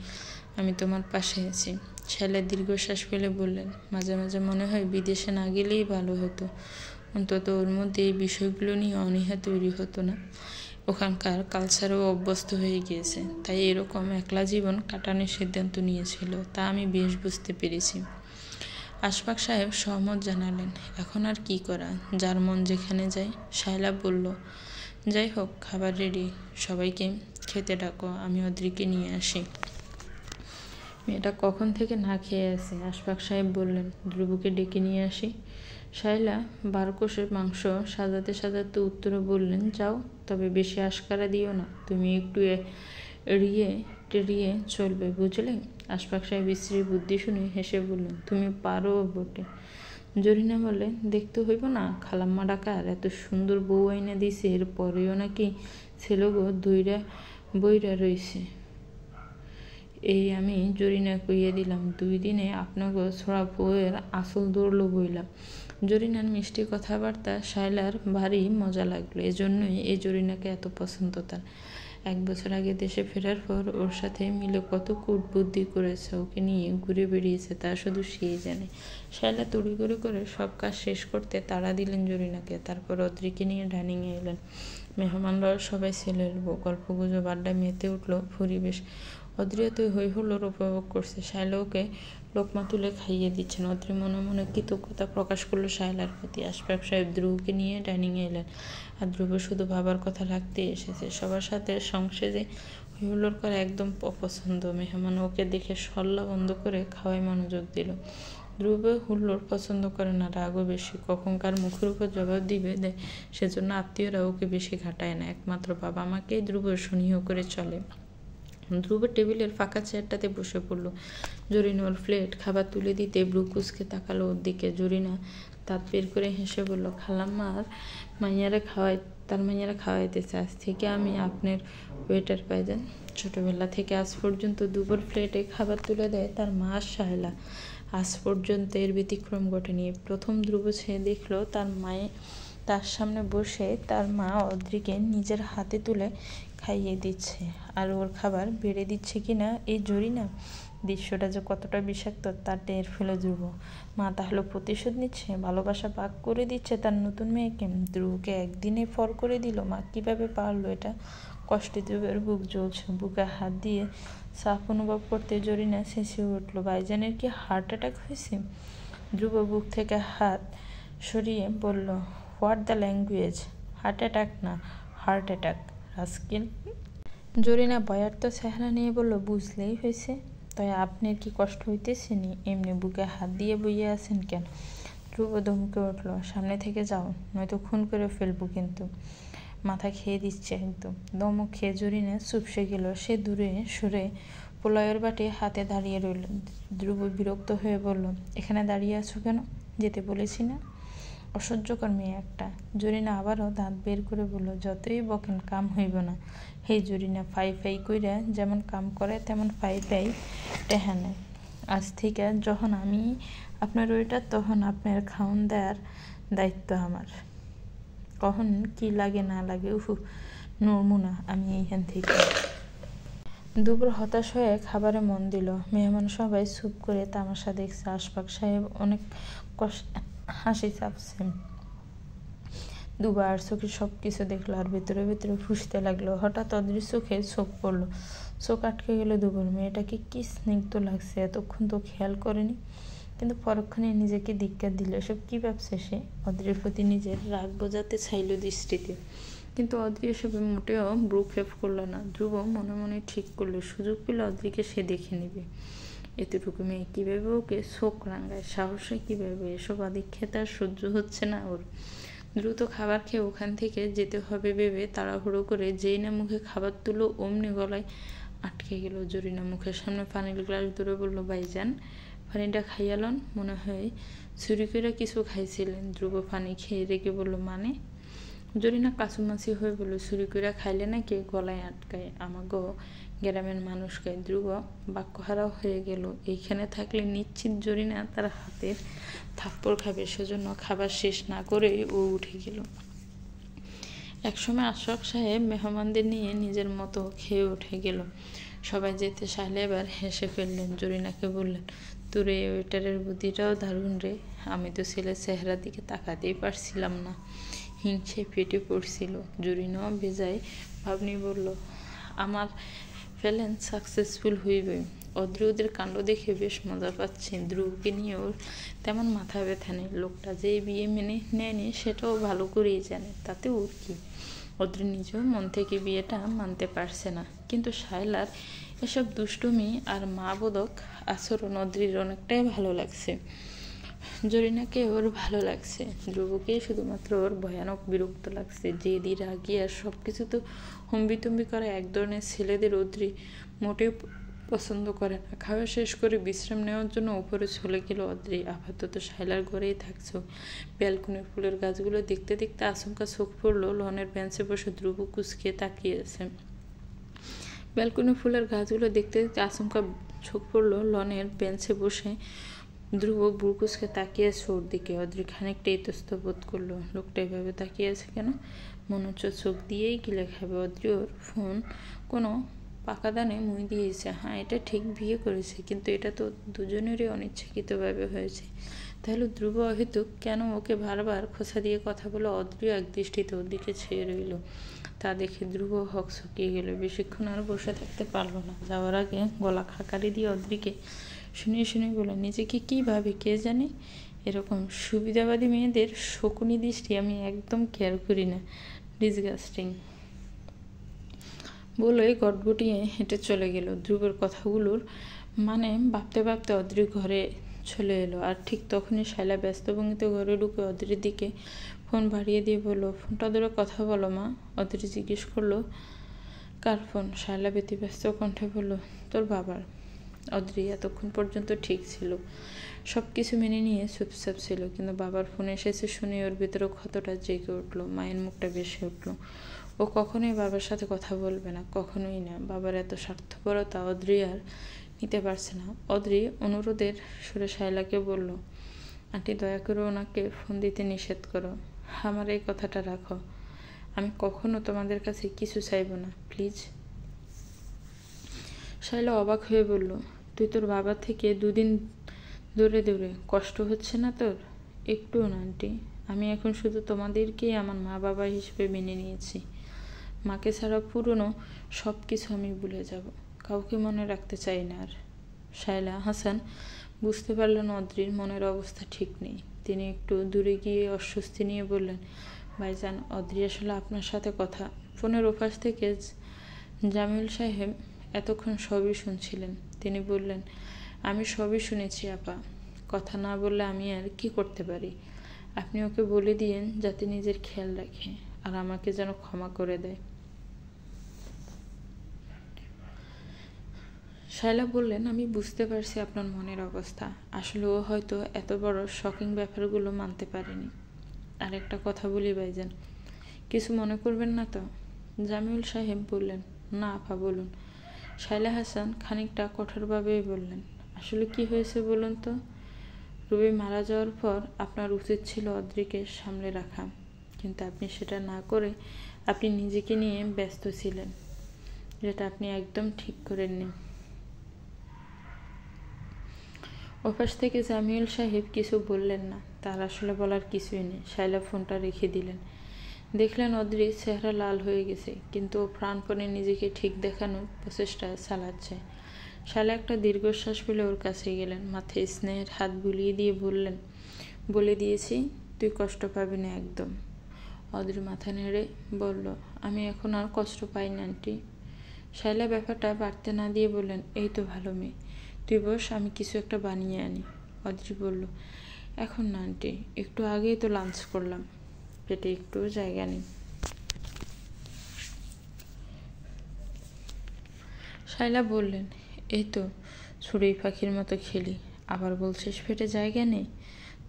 আমি তোমার পাশে আছি। শাইলা দীর্ঘশ্বাস ফেলে বললেন, মাঝে মাঝে মনে হয় বিদেশে না গেলেই ভালো হতো, অন্তত ওর মধ্যে এই বিষয়গুলো নিয়ে অনীহা তৈরি হতো না। ওখানকার কালচারও অভ্যস্ত হয়ে গিয়েছে, তাই এরকম একলা জীবন কাটানোর সিদ্ধান্ত নিয়েছিল, তা আমি বেশ বুঝতে পেরেছি। আশফাক সাহেব সহমত জানালেন। এখন আর কি করা, যার মন যেখানে যায়। শাইলা বলল, যাই হোক, খাবার রেডি, সবাইকে খেতে ডাকো, আমি অদ্রিকে নিয়ে আসি। মেয়েটা কখন থেকে না খেয়ে আছে। আশফাক সাহেব বললেন, ধ্রুবকে ডেকে নিয়ে আসি। শাইলা বারকোষের মাংস সাজাতে সাজাতে উত্তরে বললেন, যাও, তবে বেশি আশকারা দিও না, তুমি একটু এড়িয়ে টেড়িয়ে চলবে, বুঝলে? আশফাক সাহেব স্ত্রীর বুদ্ধি শুনে হেসে বললেন, তুমি পারো বটে। জরিনা বলে, দেখতে হইব না, খালাম্মা ডাকার এত সুন্দর বউ আইনা দিছে, এর পরেও নাকি ছেলেগো বইরা রইছে। এই আমি জরিনা কইয়া দিলাম, 2 দিনে আপনাকে ছোড়া বউয়ের আসল দৌড়লো বইলাম। জরিনার মিষ্টি কথাবার্তা শাইলার ভারী মজা লাগলো। এজন্যই এই জরিনাকে এত পছন্দ তার। 1 বছর আগে দেশে ফেরার পর ওর সাথে মিলে কত কূটবুদ্ধি করেছে, ওকে নিয়ে ঘুরে বেরিয়েছে, তা শুধু সেই জানে। শায়লা তড়িঘড়ি করে সব কাজ শেষ করতে তাড়া দিলেন জরিনাকে। তারপর অদ্রিকে নিয়ে ডাইনিংয়ে এলেন। মেহমানরাও সবাই ছেলের গল্পগুজব আড্ডায় মেতে উঠল পরিবেশ। অদ্রি এতই হই হুল্লোড় উপভোগ করছে। শায়লা ওকে লোকমা তুলে খাইয়ে দিচ্ছেন। অদ্রি মনে মনে কৃতজ্ঞতা প্রকাশ করলো শায়লার প্রতি। আশফাক সাহেব ধ্রুবকে নিয়ে ডাইনিংয়ে এলেন। আর ধ্রুব শুধু বাবার কথা রাখতে এসেছে। সবার সাথে সংসেজে হই হুল্লোড় করা একদম অপছন্দ। মেহমান ওকে দেখে সল্লা বন্ধ করে খাওয়ায় মনোযোগ দিল। ধ্রুব হুল্লোড় পছন্দ করে না, রাগও বেশি। কখন কার মুখের উপর জবাব দিবে দেয়, সেজন্য আত্মীয়রা ওকে বেশি ঘাটায় না। একমাত্র বাবা মাকেই ধ্রুব সনীহ করে চলে। ধ্রুব টেবিলের ফাঁকা চেয়ারটাতে বসে পড়ল। জরিনা ওর প্লেট খাবার তুলে দিতে ব্রু কুঁচকে তাকালো ওর দিকে। জরিনা দাঁত বের করে হেসে বলল, খালাম্মার তার মাইয়ারা খাওয়াইতেছে। আজ থেকে আমি আপনার ওয়েটার পাইজান। ছোটবেলা থেকে আজ পর্যন্ত দুপুর প্লেটে খাবার তুলে দেয় তার মা শায়লা। আজ পর্যন্ত এর ব্যতিক্রম ঘটেনি। প্রথম ধ্রুব ছেয়ে দেখলো তার সামনে বসে তার মা অদ্রিকে নিজের হাতে তুলে খাইয়ে দিচ্ছে, আর ওর খাবার বেড়ে দিচ্ছে কিনা এই জরিনা। দৃশ্যটা যে কতটা বিষাক্ত তার টের ফেল ধ্রুব। মা তাহলে প্রতিশোধ নিচ্ছে, ভালোবাসা ভাগ করে দিচ্ছে তার নতুন মেয়েকে। ধ্রুবকে একদিনে ফর করে দিল। মা কিভাবে পারলো এটা? কষ্টে ধ্রুবের বুক জ্বলছে। বুকে হাত দিয়ে সাফ অনুভব করতে জরিনা চেঁচিয়ে উঠল, ভাইজানের কি হার্ট অ্যাটাক হয়েছে? ধ্রুব বুক থেকে হাত সরিয়ে বলল, what the language? Heart attack না, হার্ট অ্যাটাক রাস্কিল। জরিনা ভয়ার্থ চেহারা নিয়ে বলল, বুঝলেই হয়েছে। তাই আপনার কি কষ্ট হইতেছে নি? এমনি বুকে হাত দিয়ে বইয়ে আছেন কেন? ধ্রুব ধমকে উঠল, সামনে থেকে যাও, নয়তো খুন করে ফেলবো কিন্তু। মাথা খেয়ে দিচ্ছে একদম। দমক খেয়ে জরিনা চুপসে গেল। সে দূরে সরে পোলাওয়ের বাটি হাতে দাঁড়িয়ে রইল। ধ্রুব বিরক্ত হয়ে বলল, এখানে দাঁড়িয়ে আছো কেন? যেতে বলেছি না? অসহ্যকর মেয়ে একটা। জরিনা আবারও দাঁত বের করে বলল, যতই বকেন কাম হইব না। হে জরিনা, ফাই ফাই কইরা যেমন কাম করে তেমন ফাই ফাই টেহা নেয়। আজ থেকে যখন আমি আপনার ওইটার, তখন আপনার খাওন দেওয়ার দায়িত্ব আমার। কখন কি লাগে না লাগে নড়মু না আমি এইখান থেকে। দুপুর হতাশ হয়ে খাবারে মন দিল। মেহমান সবাই চুপ করে তামাশা দেখছে। আশফাক সাহেব অনেক হাসি চাপছেন। দুবার চোখে সবকিছু দেখলো আর ভেতরে ভেতরে ফুঁসতে লাগলো। হঠাৎ অদ্রির চোখে চোখ পড়লো। চোখ আটকে গেল দুবার। মেয়েটাকে কি স্নিগ্ধ লাগছে, এতক্ষণ তো খেয়াল করেনি। কিন্তু পরক্ষণে নিজেকে ধিক্কার দিল। এসব কি ভাবছে সে? অদ্রির প্রতি নিজের রাগ বোঝাতে চাইল দৃষ্টিতে, কিন্তু অদ্রি এসবে মোটেও ভ্রুক্ষেপ করলো না। ধ্রুব মনে মনে ঠিক করলো, সুযোগ পেলে অদ্রিকে সে দেখে নেবে। এতটুকু মেয়ে কীভাবে ওকে চোখ রাঙায়, সাহসে কীভাবে? এসব আদিক্ষেতা সহ্য হচ্ছে না ওর। দ্রুত খাবার খেয়ে ওখান থেকে যেতে হবে ভেবে তাড়াহুড়ো করে যেই না মুখে খাবার তুলো অমনি গলায় আটকে গেল। জরিনা মুখের সামনে পানির গ্লাস ধরে বলল, ভাইজান পানিটা খাইয়ালন, মনে হয় চুরি করে কিছু খাইছিলেন। ধ্রুব পানি খেয়ে রেখে বলল, মানে? জরিনা কাছুমাছি হয়ে বলল, চুরি করে খাইলে নাকি গলায় আটকায়, আমাগো গ্রামের মানুষকে। ধ্রুব বাক্যহারাও হয়ে গেল। এইখানে থাকলে নিশ্চিত জরিনা তার হাতের থাপ্পড় খাবে, সেজন্য খাবার শেষ না করেই ও উঠে গেল। একসময় আশফাক সাহেব মেহমানদের নিয়ে নিজের মতো খেয়ে উঠে গেল। সবাই যেতে শায়লা এবার হেসে ফেললেন। জরিনাকে বললেন, তোর এই ওয়েটারের বুদ্ধিটাও দারুণ রে। আমি তো ছেলের চেহারার দিকে তাকাতেই পারছিলাম না, হিংসে পেটে পড়ছিল। জরিনাও বেজায় ভাবনি বলল, আমার প্ল্যান সাকসেসফুল হইবে। অদ্রি ওদের কাণ্ড দেখে বেশ মজা পাচ্ছে। ধ্রুবকে নিয়ে ওর তেমন মাথা ব্যথা নেই। লোকটা যে বিয়ে মেনে নেয়নি সেটাও ভালো করেই জানে, তাতে ওর কি? অদ্রি নিজেও মন থেকে বিয়েটা মানতে পারছে না, কিন্তু শায়লার এসব দুষ্টুমি আর মা বোধক আচরণ অদ্রির অনেকটাই ভালো লাগছে। জরিনাকে ওর ভালো লাগছে, ধ্রুবকে শুধুমাত্র ওর ভয়ানক বিরক্ত লাগছে। জেদি রাগি আর সব কিছু তো হম্বিতম্বি করা এক ধরনের ছেলেদের অদ্রি মোটেও পছন্দ করে না। খাওয়া শেষ করে বিশ্রাম নেওয়ার জন্য উপরে চলে গেল অদ্রি। আপাতত শায়লার ঘরেই থাকছো। ব্যালকনির ফুলের গাছগুলো দেখতে দেখতে আচমকা চোখ পড়লো লনের বেঞ্চে বসে ধ্রুব কুঁচকে তাকিয়েছে। ব্যালকনির ফুলের গাছগুলো দেখতে দেখতে আচমকা চোখ পড়লো লনের বেঞ্চে বসে ধ্রুব বুকুসকে তাকিয়েছে ওর দিকে। অদ্রি খানিকটা ইতস্তত বোধ করলো। লোকটা এভাবে তাকিয়েছে কেন? মনে হচ্ছে চোখ দিয়েই গিলে খাবে। অদ্রি ওর ফোন কোনো পাকা দানে মুই দিয়েছে। হ্যাঁ, এটা ঠিক, বিয়ে করেছে, কিন্তু এটা তো দুজনেরই অনিচ্ছাকৃতভাবে হয়েছে। তাহলে ধ্রুব অহেতুক কেন ওকে বারবার খোঁচা দিয়ে কথা বলে? অদ্রিও এক দৃষ্টিতে ওর দিকে চেয়ে রইল। তা দেখে ধ্রুব হকচকিয়ে গেল। বেশিক্ষণ আর বসে থাকতে পারল না। যাওয়ার আগে গলা খাকারি দিয়ে অদ্রিকে শুনিয়ে শুনিয়ে বলল, নিজেকে কী ভাবে কে জানে। এরকম সুবিধাবাদী মেয়েদের শকুনি দৃষ্টি আমি একদম কেয়ার করি না। ডিসগাস্টিং। বলে গটগটিয়ে হেঁটে চলে গেল। ধ্রুবের কথাগুলোর মানে ভাবতে ভাবতে অদ্রি ঘরে চলে এলো। আর ঠিক তখনই শায়লা ব্যস্ত ভঙ্গিতে ঘরে ঢুকে অদ্রির দিকে ফোন বাড়িয়ে দিয়ে বলল, ফোনটা ধরে কথা বলো মা। অদ্রি জিজ্ঞেস করলো, কার ফোন? শায়লা ব্যতিব্যস্ত কণ্ঠে বলল, তোর বাবার। অদ্রি এতক্ষণ পর্যন্ত ঠিক ছিল, সব কিছু মেনে নিয়ে চুপচাপ ছিল, কিন্তু বাবার ফোন এসেছে শুনে ওর ভিতরে ক্ষতটা জেগে উঠল। মায়ের মুখটা ভেসে উঠল। ও কখনোই বাবার সাথে কথা বলবে না, কখনোই না। বাবার এত স্বার্থপরতা অদ্রি আর নিতে পারছে না। অদ্রি অনুরোধের সুরে শায়লাকে বলল, আন্টি দয়া করে ওনাকে ফোন দিতে নিষেধ করো। আমার এই কথাটা রাখো, আমি কখনো তোমাদের কাছে কিছু চাইব না, প্লিজ। শায়লা অবাক হয়ে বলল, তুই তোর বাবা থেকে দুদিন দূরে দূরে, কষ্ট হচ্ছে না তোর? একটুও না আন্টি, আমি এখন শুধু তোমাদেরকেই আমার মা বাবা হিসেবে মেনে নিয়েছি। মাকে ছাড়া পুরনো সব কিছু আমি ভুলে যাব, কাউকে মনে রাখতে চাই না আর। শায়লা হাসান বুঝতে পারলেন অদ্রির মনের অবস্থা ঠিক নেই। তিনি একটু দূরে গিয়ে অস্বস্তি নিয়ে বললেন, ভাইজান, অদ্রি আসলে আপনার সাথে কথা। ফোনের ওপাশ থেকে জামিল সাহেব এতক্ষণ সবই শুনছিলেন। তিনি বললেন, আমি সবই শুনেছি আপা, কথা না বললে আমি আর কি করতে পারি। আপনি ওকে বলে দিয়েন যাতে নিজের খেয়াল রাখে আর আমাকে যেন ক্ষমা করে দেয়। শায়লা বললেন, আমি বুঝতে পারছি আপনার মনের অবস্থা। আসলে ও হয়তো এত বড় শকিং ব্যাপারগুলো মানতে পারেনি। আর একটা কথা বলি ভাইজান, কিছু মনে করবেন না তো? জামিউল সাহেব বললেন, না আপা বলুন। শায়লা হাসান খানিকটা কঠোরভাবেই বললেন, আসলে কি হয়েছে বলুন তো? রুবি মারা যাওয়ার পর আপনার উচিত ছিল অদ্রিকে সামলে রাখা, কিন্তু আপনি সেটা না করে আপনি নিজেকে নিয়ে ব্যস্ত ছিলেন, যেটা আপনি একদম ঠিক করেননি। ওপাশ থেকে জামিউল সাহেব কিছু বললেন না। তার আসলে বলার কিছুই নেই। শায়লা ফোনটা রেখে দিলেন। দেখলেন অদ্রির চেহারা লাল হয়ে গেছে, কিন্তু ও প্রাণপণে নিজেকে ঠিক দেখানোর প্রচেষ্টা চালাচ্ছে। শায়লা একটা দীর্ঘশ্বাস ফেলে ওর কাছে গেলেন, মাথায় স্নেহের হাত বুলিয়ে দিয়ে বললেন, বলে দিয়েছি তুই কষ্ট পাবি না একদম। অদ্রি মাথা নেড়ে বলল, আমি এখন আর কষ্ট পাই না আন্টি। শায়লা ব্যাপারটা বাড়তে না দিয়ে বললেন, এই তো ভালো মেয়ে, তুই বস, আমি কিছু একটা বানিয়ে আনি। অদ্রি বলল, এখন না আন্টি, একটু আগেই তো লাঞ্চ করলাম, পেটে একটু জায়গা নেই। শায়লা বললেন, এই তো ছুড়েই পাখির মতো খেলি, আবার বলছিস পেটে জায়গা নেই?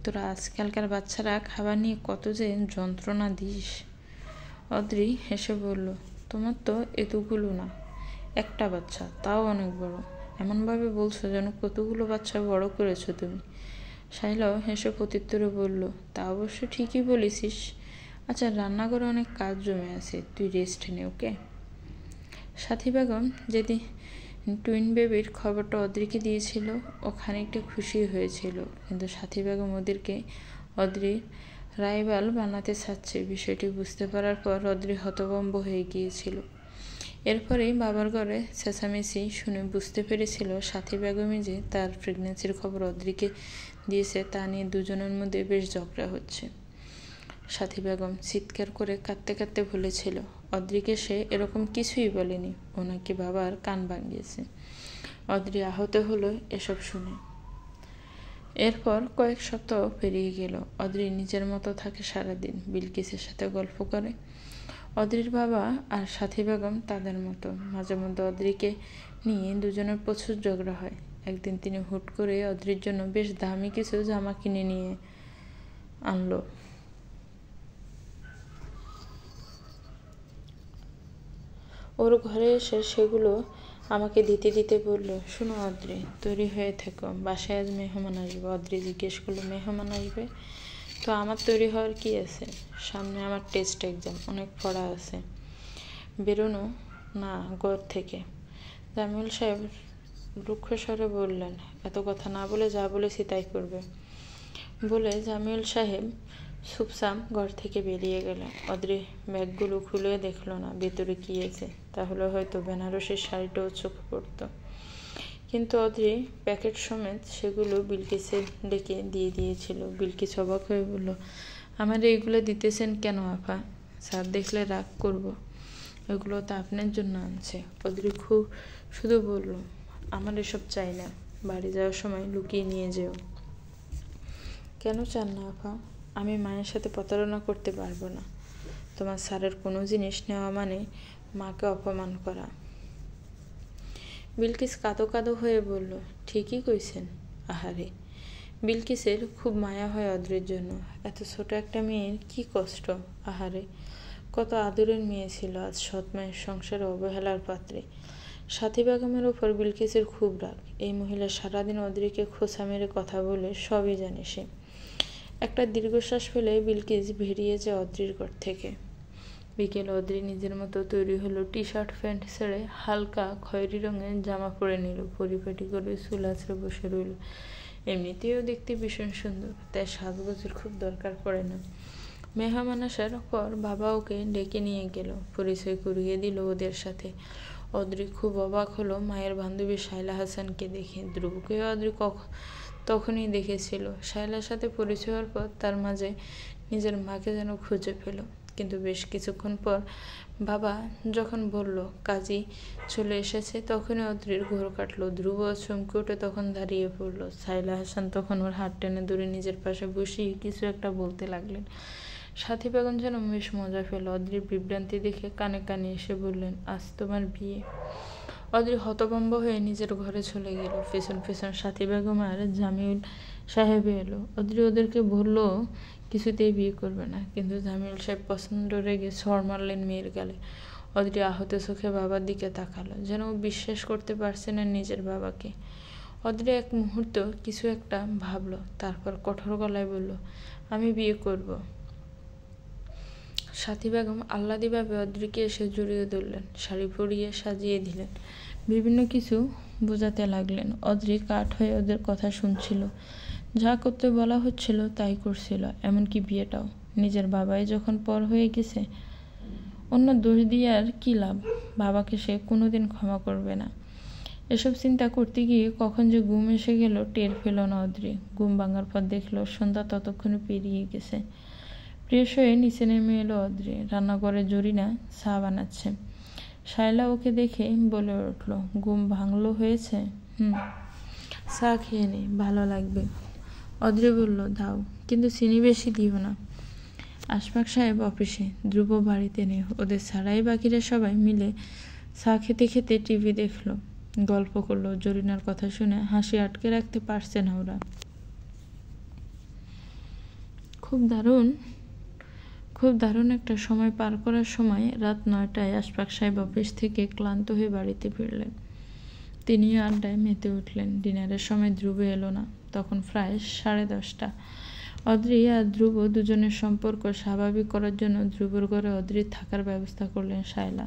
তোরা আজকালকার বাচ্চারা খাবার নিয়ে কত যে যন্ত্রণা দিস। অদ্রি হেসে বলল, তোমার তো এতগুলো না, একটা বাচ্চা, তাও অনেক বড়। এমনভাবে বলছো যেন কতগুলো বাচ্চা বড় করেছো তুমি। শায়লাও হেসে প্রত্যুত্তরে বলল, তা অবশ্য ঠিকই বলেছিস। আচ্ছা, রান্নাঘরে অনেক কাজ জমে আছে, তুই রেস্ট নে, ওকে? সাথী বেগম যেদিন টুইন বেবির খবরটা অদ্রিকে দিয়েছিল, ও খানিকটা খুশি হয়েছিল, কিন্তু সাথী বেগম ওদেরকে অদ্রির রাইভাল বানাতে চাচ্ছে বিষয়টি বুঝতে পারার পর অদ্রি হতভম্ব হয়ে গিয়েছিল। এরপরেই বাবার ঘরে চেঁচামেচি শুনে বুঝতে পেরেছিল সাথী বেগমই যে তার প্রেগনেন্সির খবর অদ্রিকে দিয়েছে, তা নিয়ে দুজনের মধ্যে বেশ ঝগড়া হচ্ছে। সাথী বেগম চিৎকার করে কাঁদতে কাঁদতে বলেছিল, অদ্রিকে সে এরকম কিছুই বলেনি, ও নাকি বাবার কান ভাঙিয়েছে। অদ্রি আহত হলো এসব শুনে। এরপর কয়েক সপ্তাহ পেরিয়ে গেল। অদ্রি নিজের মতো থাকে সারাদিন, বিলকিসের সাথে গল্প করে। অদ্রির বাবা আর সাথী বেগম তাদের মতো। মাঝে মধ্যে অদ্রিকে নিয়ে দুজনের প্রচুর ঝগড়া হয়। একদিন তিনি হুট করে অদ্রির জন্য বেশ দামি কিছু জামা কিনে নিয়ে আনলো। ওর ঘরে এসে সেগুলো আমাকে দিতে দিতে বলল, শোনো অদ্রি, তৈরি হয়ে থেকো, বাসায় আজ মেহমান আসবে। অদ্রি জিজ্ঞেস করলো, মেহমান আসবে? তো আমার তৈরি হওয়ার কি আছে? সামনে আমার টেস্ট এক্সাম, অনেক পড়া আছে। বেরোনো না ঘর থেকে। জামিউল সাহেব রুক্ষ স্বরে বললেন, এত কথা না বলে যা বলেছি তাই করবে। বলে জামিউল সাহেব চুপচাপ ঘর থেকে বেরিয়ে গেলেন। অদ্রি ব্যাগগুলো খুলে দেখল না ভেতরে কি আছে। তাহলে হয়তো বেনারসির শাড়িটাও চোখে পড়ত। কিন্তু অদ্রি প্যাকেট সমেত সেগুলো বিলকিসের ডেকে দিয়ে দিয়েছিল। বিলকিস অবাক হয়ে বলল, আমার এইগুলো দিতেছেন কেন আপা? স্যার দেখলে রাগ করব। এগুলো তো আপনার জন্য আনছে। অদ্রি খুব শুধু বলল, আমার এসব চাই না, বাড়ি যাওয়ার সময় লুকিয়ে নিয়ে যেও। কেন চান না আপা? আমি মায়ের সাথে প্রতারণা করতে পারবো না। তোমার স্যারের কোনো জিনিস নেওয়া মানে মাকে অপমান করা। বিলকিস কাঁদো কাঁদো হয়ে বলল, ঠিকই কইছেন। আহারে, বিলকিসের খুব মায়া হয় অদ্রির জন্য। এত ছোট একটা মেয়ের কি কষ্ট। আহারে, কত আদরের মেয়ে ছিল, আজ সৎ মায়ের সংসারে অবহেলার পাত্রে। সাথী বেগমের ওপর বিলকিসের খুব রাগ। এই মহিলা সারাদিন অদ্রিকে খোঁচা মেরে কথা বলে, সবই জানে সে। একটা দীর্ঘশ্বাস ফেলে বিলকিস বেরিয়ে যায় অদ্রির ঘর থেকে। বিকেল অদ্রি নিজের মতো তৈরি হলো। টি শার্ট প্যান্ট ছেড়ে হালকা খয়েরি রঙের জামা পরে নিল। পরিপাটি করে চুল আঁচড়ে বসে রইল। এমনিতেও দেখতে ভীষণ সুন্দর, তাই সাজগোজের খুব দরকার পড়ে না। মেহমান আসার পর বাবা ওকে ডেকে নিয়ে গেল, পরিচয় করিয়ে দিল ওদের সাথে। অদ্রি খুব অবাক হলো মায়ের বান্ধবী শায়লা হাসানকে দেখে। ধ্রুবকেও অদ্রি তখনই দেখেছিল। শায়লার সাথে পরিচয় হওয়ার পর তার মাঝে নিজের মাকে যেন খুঁজে পেল। কিন্তু বেশ কিছুক্ষণ পর বাবা যখন বলল কাজী চলে এসেছে, তখনই অদ্রির ঘোর কাটল। ধ্রুব চমকে উঠে তখন দাঁড়িয়ে পড়ল। শায়লা হাসান তখন ওর হাত টেনে ধরে নিজের পাশে বসিয়ে কিছু একটা বলতে লাগলেন। সাথী বেগম যেন বেশ মজা পেল। অদ্রির বিভ্রান্তি দেখে কানে কানে এসে বললেন, আজ তোমার বিয়ে। অদ্রি হতভম্ব হয়ে নিজের ঘরে চলে গেল। পেছন পেছন সাথী বেগম আর জামিউল সাহেব এলো। অদ্রি ওদেরকে বলল কিছুতেই বিয়ে করবে না, কিন্তু জামিউল সাহেব পছন্দ রেগে ছড় মারলেন মেয়ের গালে। অদ্রি আহত চোখে বাবার দিকে তাকালো, যেন ও বিশ্বাস করতে পারছে না নিজের বাবাকে। অদ্রি এক মুহূর্ত কিছু একটা ভাবলো, তারপর কঠোর গলায় বলল, আমি বিয়ে করব। সাথী বেগম আহ্লাদীভাবে অদ্রিকে এসে জড়িয়ে ধরলেন, শাড়ি পরিয়ে সাজিয়ে দিলেন, বিভিন্ন কিছু বোঝাতে লাগলেন। অদ্রি কাঠ হয়ে ওদের কথা শুনছিল। যা করতে বলা হচ্ছিল তাই করছিল, এমনকি বিয়েটাও। নিজের বাবাই যখন পর হয়ে গেছে, অন্য দোষ দিয়ে আর কি লাভ? বাবাকে সে কোনোদিন ক্ষমা করবে না। এসব চিন্তা করতে গিয়ে কখন যে ঘুম এসে গেল টের পেল না অদ্রি। ঘুম ভাঙার পর দেখলো সন্ধ্যা ততক্ষণে পেরিয়ে গেছে। ফ্রেশ হয়ে নিচে নেমে এলো অদ্রি। রান্নাঘরে জরিনা চা বানাচ্ছে। শায়লা ওকে দেখে বলে উঠল, ঘুম ভাঙলো হয়েছে? চা খেয়ে নে, ভালো লাগবে। অদ্রি বলল, দাও, কিন্তু চিনি বেশি দিও না। আশফাক সাহেব অফিসে, ধ্রুব বাড়িতে নেই। ওদের ছাড়াই বাকিরা সবাই মিলে চা খেতে খেতে টিভি দেখলো, গল্প করলো। জরিনার কথা শুনে হাসি আটকে রাখতে পারছে না ওরা। খুব দারুণ একটা সময় পার করার সময় রাত 9টায় আশফাক সাহেব অফিস থেকে ক্লান্ত হয়ে বাড়িতে ফিরলেন। তিনিও আড্ডায় মেতে উঠলেন। ডিনারের সময় ধ্রুব এলো না, তখন প্রায় 10:30। অদ্রি আর ধ্রুব দুজনের সম্পর্ক স্বাভাবিক করার জন্য ধ্রুবর ঘরে অদ্রির থাকার ব্যবস্থা করলেন শায়লা।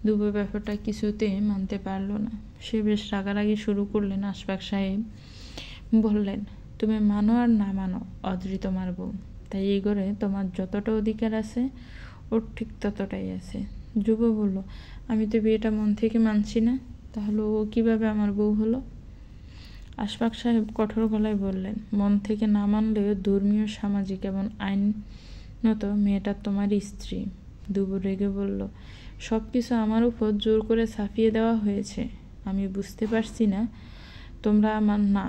ধ্রুব ব্যাপারটা কিছুতেই মানতে পারল না। সে বেশ রাগারাগি শুরু করলেন। আশফাক সাহেব বললেন, তুমি মানো আর না মানো, অদ্রি তোমার বউ, তাই এই ঘরে তোমার যতটা অধিকার আছে ওর ঠিক ততটাই আছে। ধ্রুব বলল, আমি তো বিয়েটা মন থেকে মানছি না, তাহলে ও কিভাবে আমার বউ হলো? আশফাক সাহেব কঠোর গলায় বললেন, মন থেকে না মানলেও ধর্মীয়, সামাজিক এবং আইনত মেয়েটা তোমারই স্ত্রী। ধ্রুব রেগে বলল, সব কিছু আমার উপর জোর করে চাপিয়ে দেওয়া হয়েছে। আমি বুঝতে পারছি না তোমরা আমার না,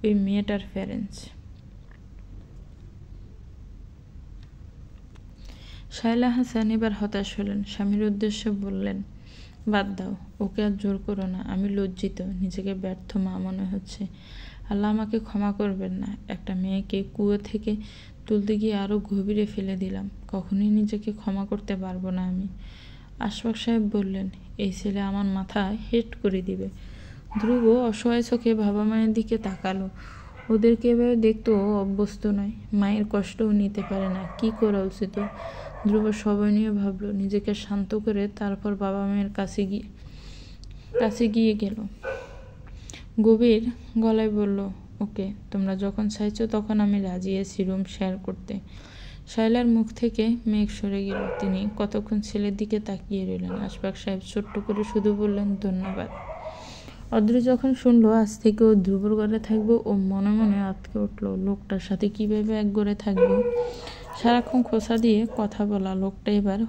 ওই মেয়েটার প্যারেন্টস। শায়লা হাসান এবার হতাশ হলেন। স্বামীর উদ্দেশ্যে বললেন, বাদ দাও, ওকে আর জোর করো না। আমি লজ্জিত, নিজেকে ব্যর্থ মা মনে হচ্ছে। আল্লাহ আমাকে ক্ষমা করবেন না। একটা মেয়েকে কুয়ো থেকে তুলতে গিয়ে আরও গভীরে ফেলে দিলাম। কখনোই নিজেকে ক্ষমা করতে পারবো না আমি। আশফাক সাহেব বললেন, এই ছেলে আমার মাথা হেট করে দিবে। ধ্রুব অসহায় চোখে বাবা মায়ের দিকে তাকালো। ওদেরকে এভাবে দেখতেও অভ্যস্ত নয়, মায়ের কষ্টও নিতে পারে না। কি করা উচিত? ধ্রুব সবাই নিয়ে ভাবলো, নিজেকে শান্ত করে তারপর বাবা মায়ের কাছে গিয়ে গেল। গভীর গলায় বলল, ওকে, তোমরা যখন চাইছো তখন আমি রাজি আছি রুম শেয়ার করতে। শায়লার মুখ থেকে মেঘ সরে গেল। তিনি কতক্ষণ ছেলের দিকে তাকিয়ে রইলেন। আশফাক সাহেব ছোট্ট করে শুধু বললেন, ধন্যবাদ। অদ্রি যখন শুনলো আজ থেকে ও ধ্রুবর ঘরে থাকবে, ও মনে মনে আটকে উঠলো, লোকটার সাথে কিভাবে এক ঘরে থাকবে। সারাক্ষণ খোঁচা দিয়ে কথা বলা লোকটা এবার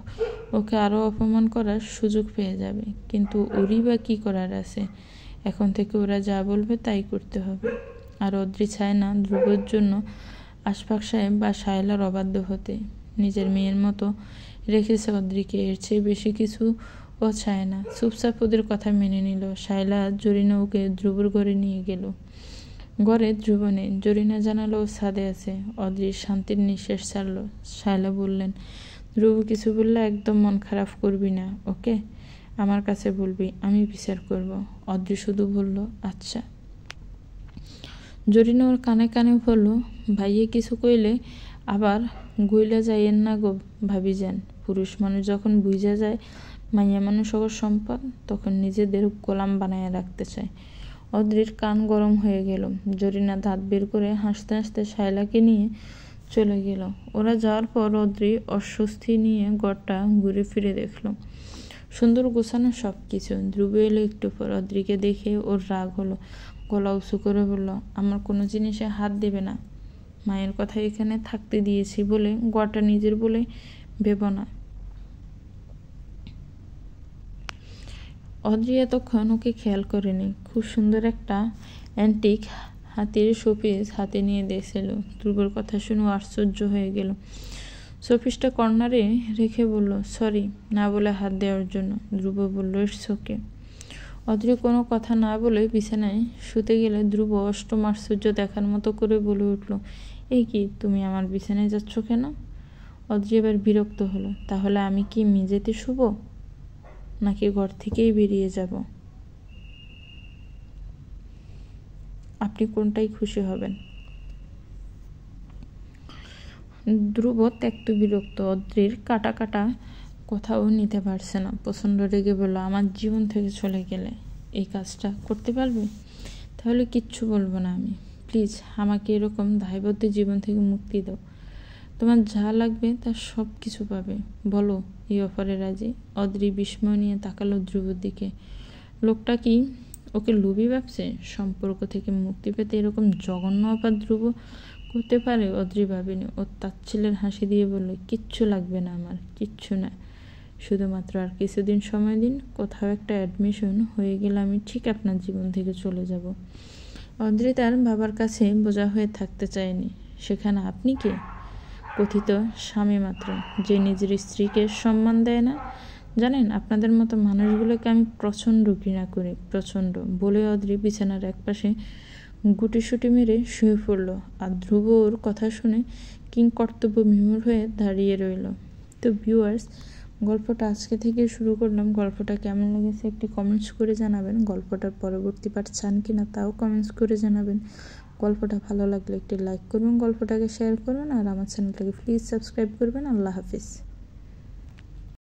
ওকে আরও অপমান করার সুযোগ পেয়ে যাবে। কিন্তু ওরই বা কী করার আছে? এখন থেকে ওরা যা বলবে তাই করতে হবে। আর অদ্রি চায় না ধ্রুবর জন্য আশফাক সাহেব বা শায়লার অবাধ্য হতে। নিজের মেয়ের মতো রেখেছে অদ্রিকে, এর চেয়ে বেশি কিছু ও চায় না। চুপচাপ ওদের কথা মেনে নিল। শায়লা জরিনা ওকে ধ্রুবর ঘরে নিয়ে গেল। ঘরে ধ্রুব নেই। জরিনা জানালো ও ছাদে আছে। অদ্রির শান্তির নিঃশ্বাস ছাড়ল। শায়লা বললেন, ধ্রুব কিছু বললে একদম মন খারাপ করবি না, ওকে? আমার কাছে বলবি, আমি বিচার করব। অদ্রি শুধু বলল, আচ্ছা। জরিনা ওর কানে কানে বলল, ভাইয়ে কিছু কইলে আবার গইলা যাইয়েন না গো ভাবি যান। পুরুষ মানুষ যখন বুঝা যায় মাইয়া মানুষ ওর সম্পদ, তখন নিজেদের গোলাম বানায় রাখতে চায়। অদ্রির কান গরম হয়ে গেল। জরিনা দাঁত বের করে হাসতে হাসতে শায়লাকে নিয়ে চলে গেল। ওরা যাওয়ার পর অদ্রি অস্বস্তি নিয়ে ঘরটা ঘুরে ফিরে দেখল। সুন্দর গোছানো সব কিছু। ধ্রুব এলো একটু পর। অদ্রিকে দেখে ওর রাগ হলো। গলা উঁচু করে বলল, আমার কোনো জিনিসে হাত দেবে না। মায়ের কথা এখানে থাকতে দিয়েছি বলে ঘরটা নিজের বলে ভেব না। অদ্রি এতক্ষণ ওকে খেয়াল করেনি। খুব সুন্দর একটা অ্যান্টিক হাতির শোপিস হাতে নিয়ে দেখছিল। ধ্রুবর কথা শুনে আশ্চর্য হয়ে গেল। শোপিসটা কর্নারে রেখে বলল, সরি না বলে হাত দেওয়ার জন্য। ধ্রুব বলল, ইটস ওকে। অদ্রি কোনো কথা না বলে বিছানায় শুতে গেলে ধ্রুব অষ্টম আশ্চর্য দেখার মতো করে বলে উঠল, এই কি, তুমি আমার বিছানায় যাচ্ছ কেন? অদ্রি এবার বিরক্ত হলো। তাহলে আমি কি মেঝেতে শুব, নাকি ঘর থেকেই বেরিয়ে যাব? আপনি কোনটাই খুশি হবেন? ধ্রুব ত্যক্ত বিরক্ত। অদ্রির কাটা কাটা কথাও নিতে পারছে না। প্রচণ্ড রেগে বলল, আমার জীবন থেকে চলে গেলে এই কাজটা করতে পারবে? তাহলে কিচ্ছু বলবো না আমি। প্লিজ আমাকে এরকম দায়বদ্ধ জীবন থেকে মুক্তি দাও। তোমার যা লাগবে তার সব কিছু পাবে। বলো, এই অফারে রাজি? অদ্রি বিস্ময় নিয়ে তাকালো ধ্রুবর দিকে। লোকটা কি ওকে লোভী ভাবছে? সম্পর্ক থেকে মুক্তি পেতে এরকম জঘন্য অফার ধ্রুব করতে পারে? অদ্রি ভাবেনি। ও তাচ্ছিল্যের হাসি দিয়ে বলল, কিচ্ছু লাগবে না আমার, কিচ্ছু না। শুধুমাত্র আর কিছুদিন সময় দিন। কোথাও একটা অ্যাডমিশন হয়ে গেলে আমি ঠিক আপনার জীবন থেকে চলে যাব। অদ্রি তার বাবার কাছে বোঝা হয়ে থাকতে চায়নি। সেখানে আপনি কে? কথিত স্বামী মাত্র, যে নিজের স্ত্রীকে সম্মান দেয় না। জানেন, আপনাদের মতো মানুষগুলোকে আমি প্রচণ্ড ঘৃণা করি, প্রচণ্ড। বলে অদ্রি বিছানার একপাশে গুটিসুটি মেরে শুয়ে পড়ল। আর ধ্রুব ওর কথা শুনে কিংকর্তব্য বিমূঢ় হয়ে দাঁড়িয়ে রইল। তো ভিউয়ার্স, গল্পটা আজকে থেকে শুরু করলাম। গল্পটা কেমন লেগেছে একটি কমেন্টস করে জানাবেন। গল্পটার পরবর্তী পার্ট চান কিনা তাও কমেন্টস করে জানাবেন। গল্পটা ভালো লাগলে একটি লাইক করবেন, গল্পটাকে শেয়ার করবেন, আর আমার চ্যানেলটাকে প্লিজ সাবস্ক্রাইব করবেন। আল্লাহ হাফিজ।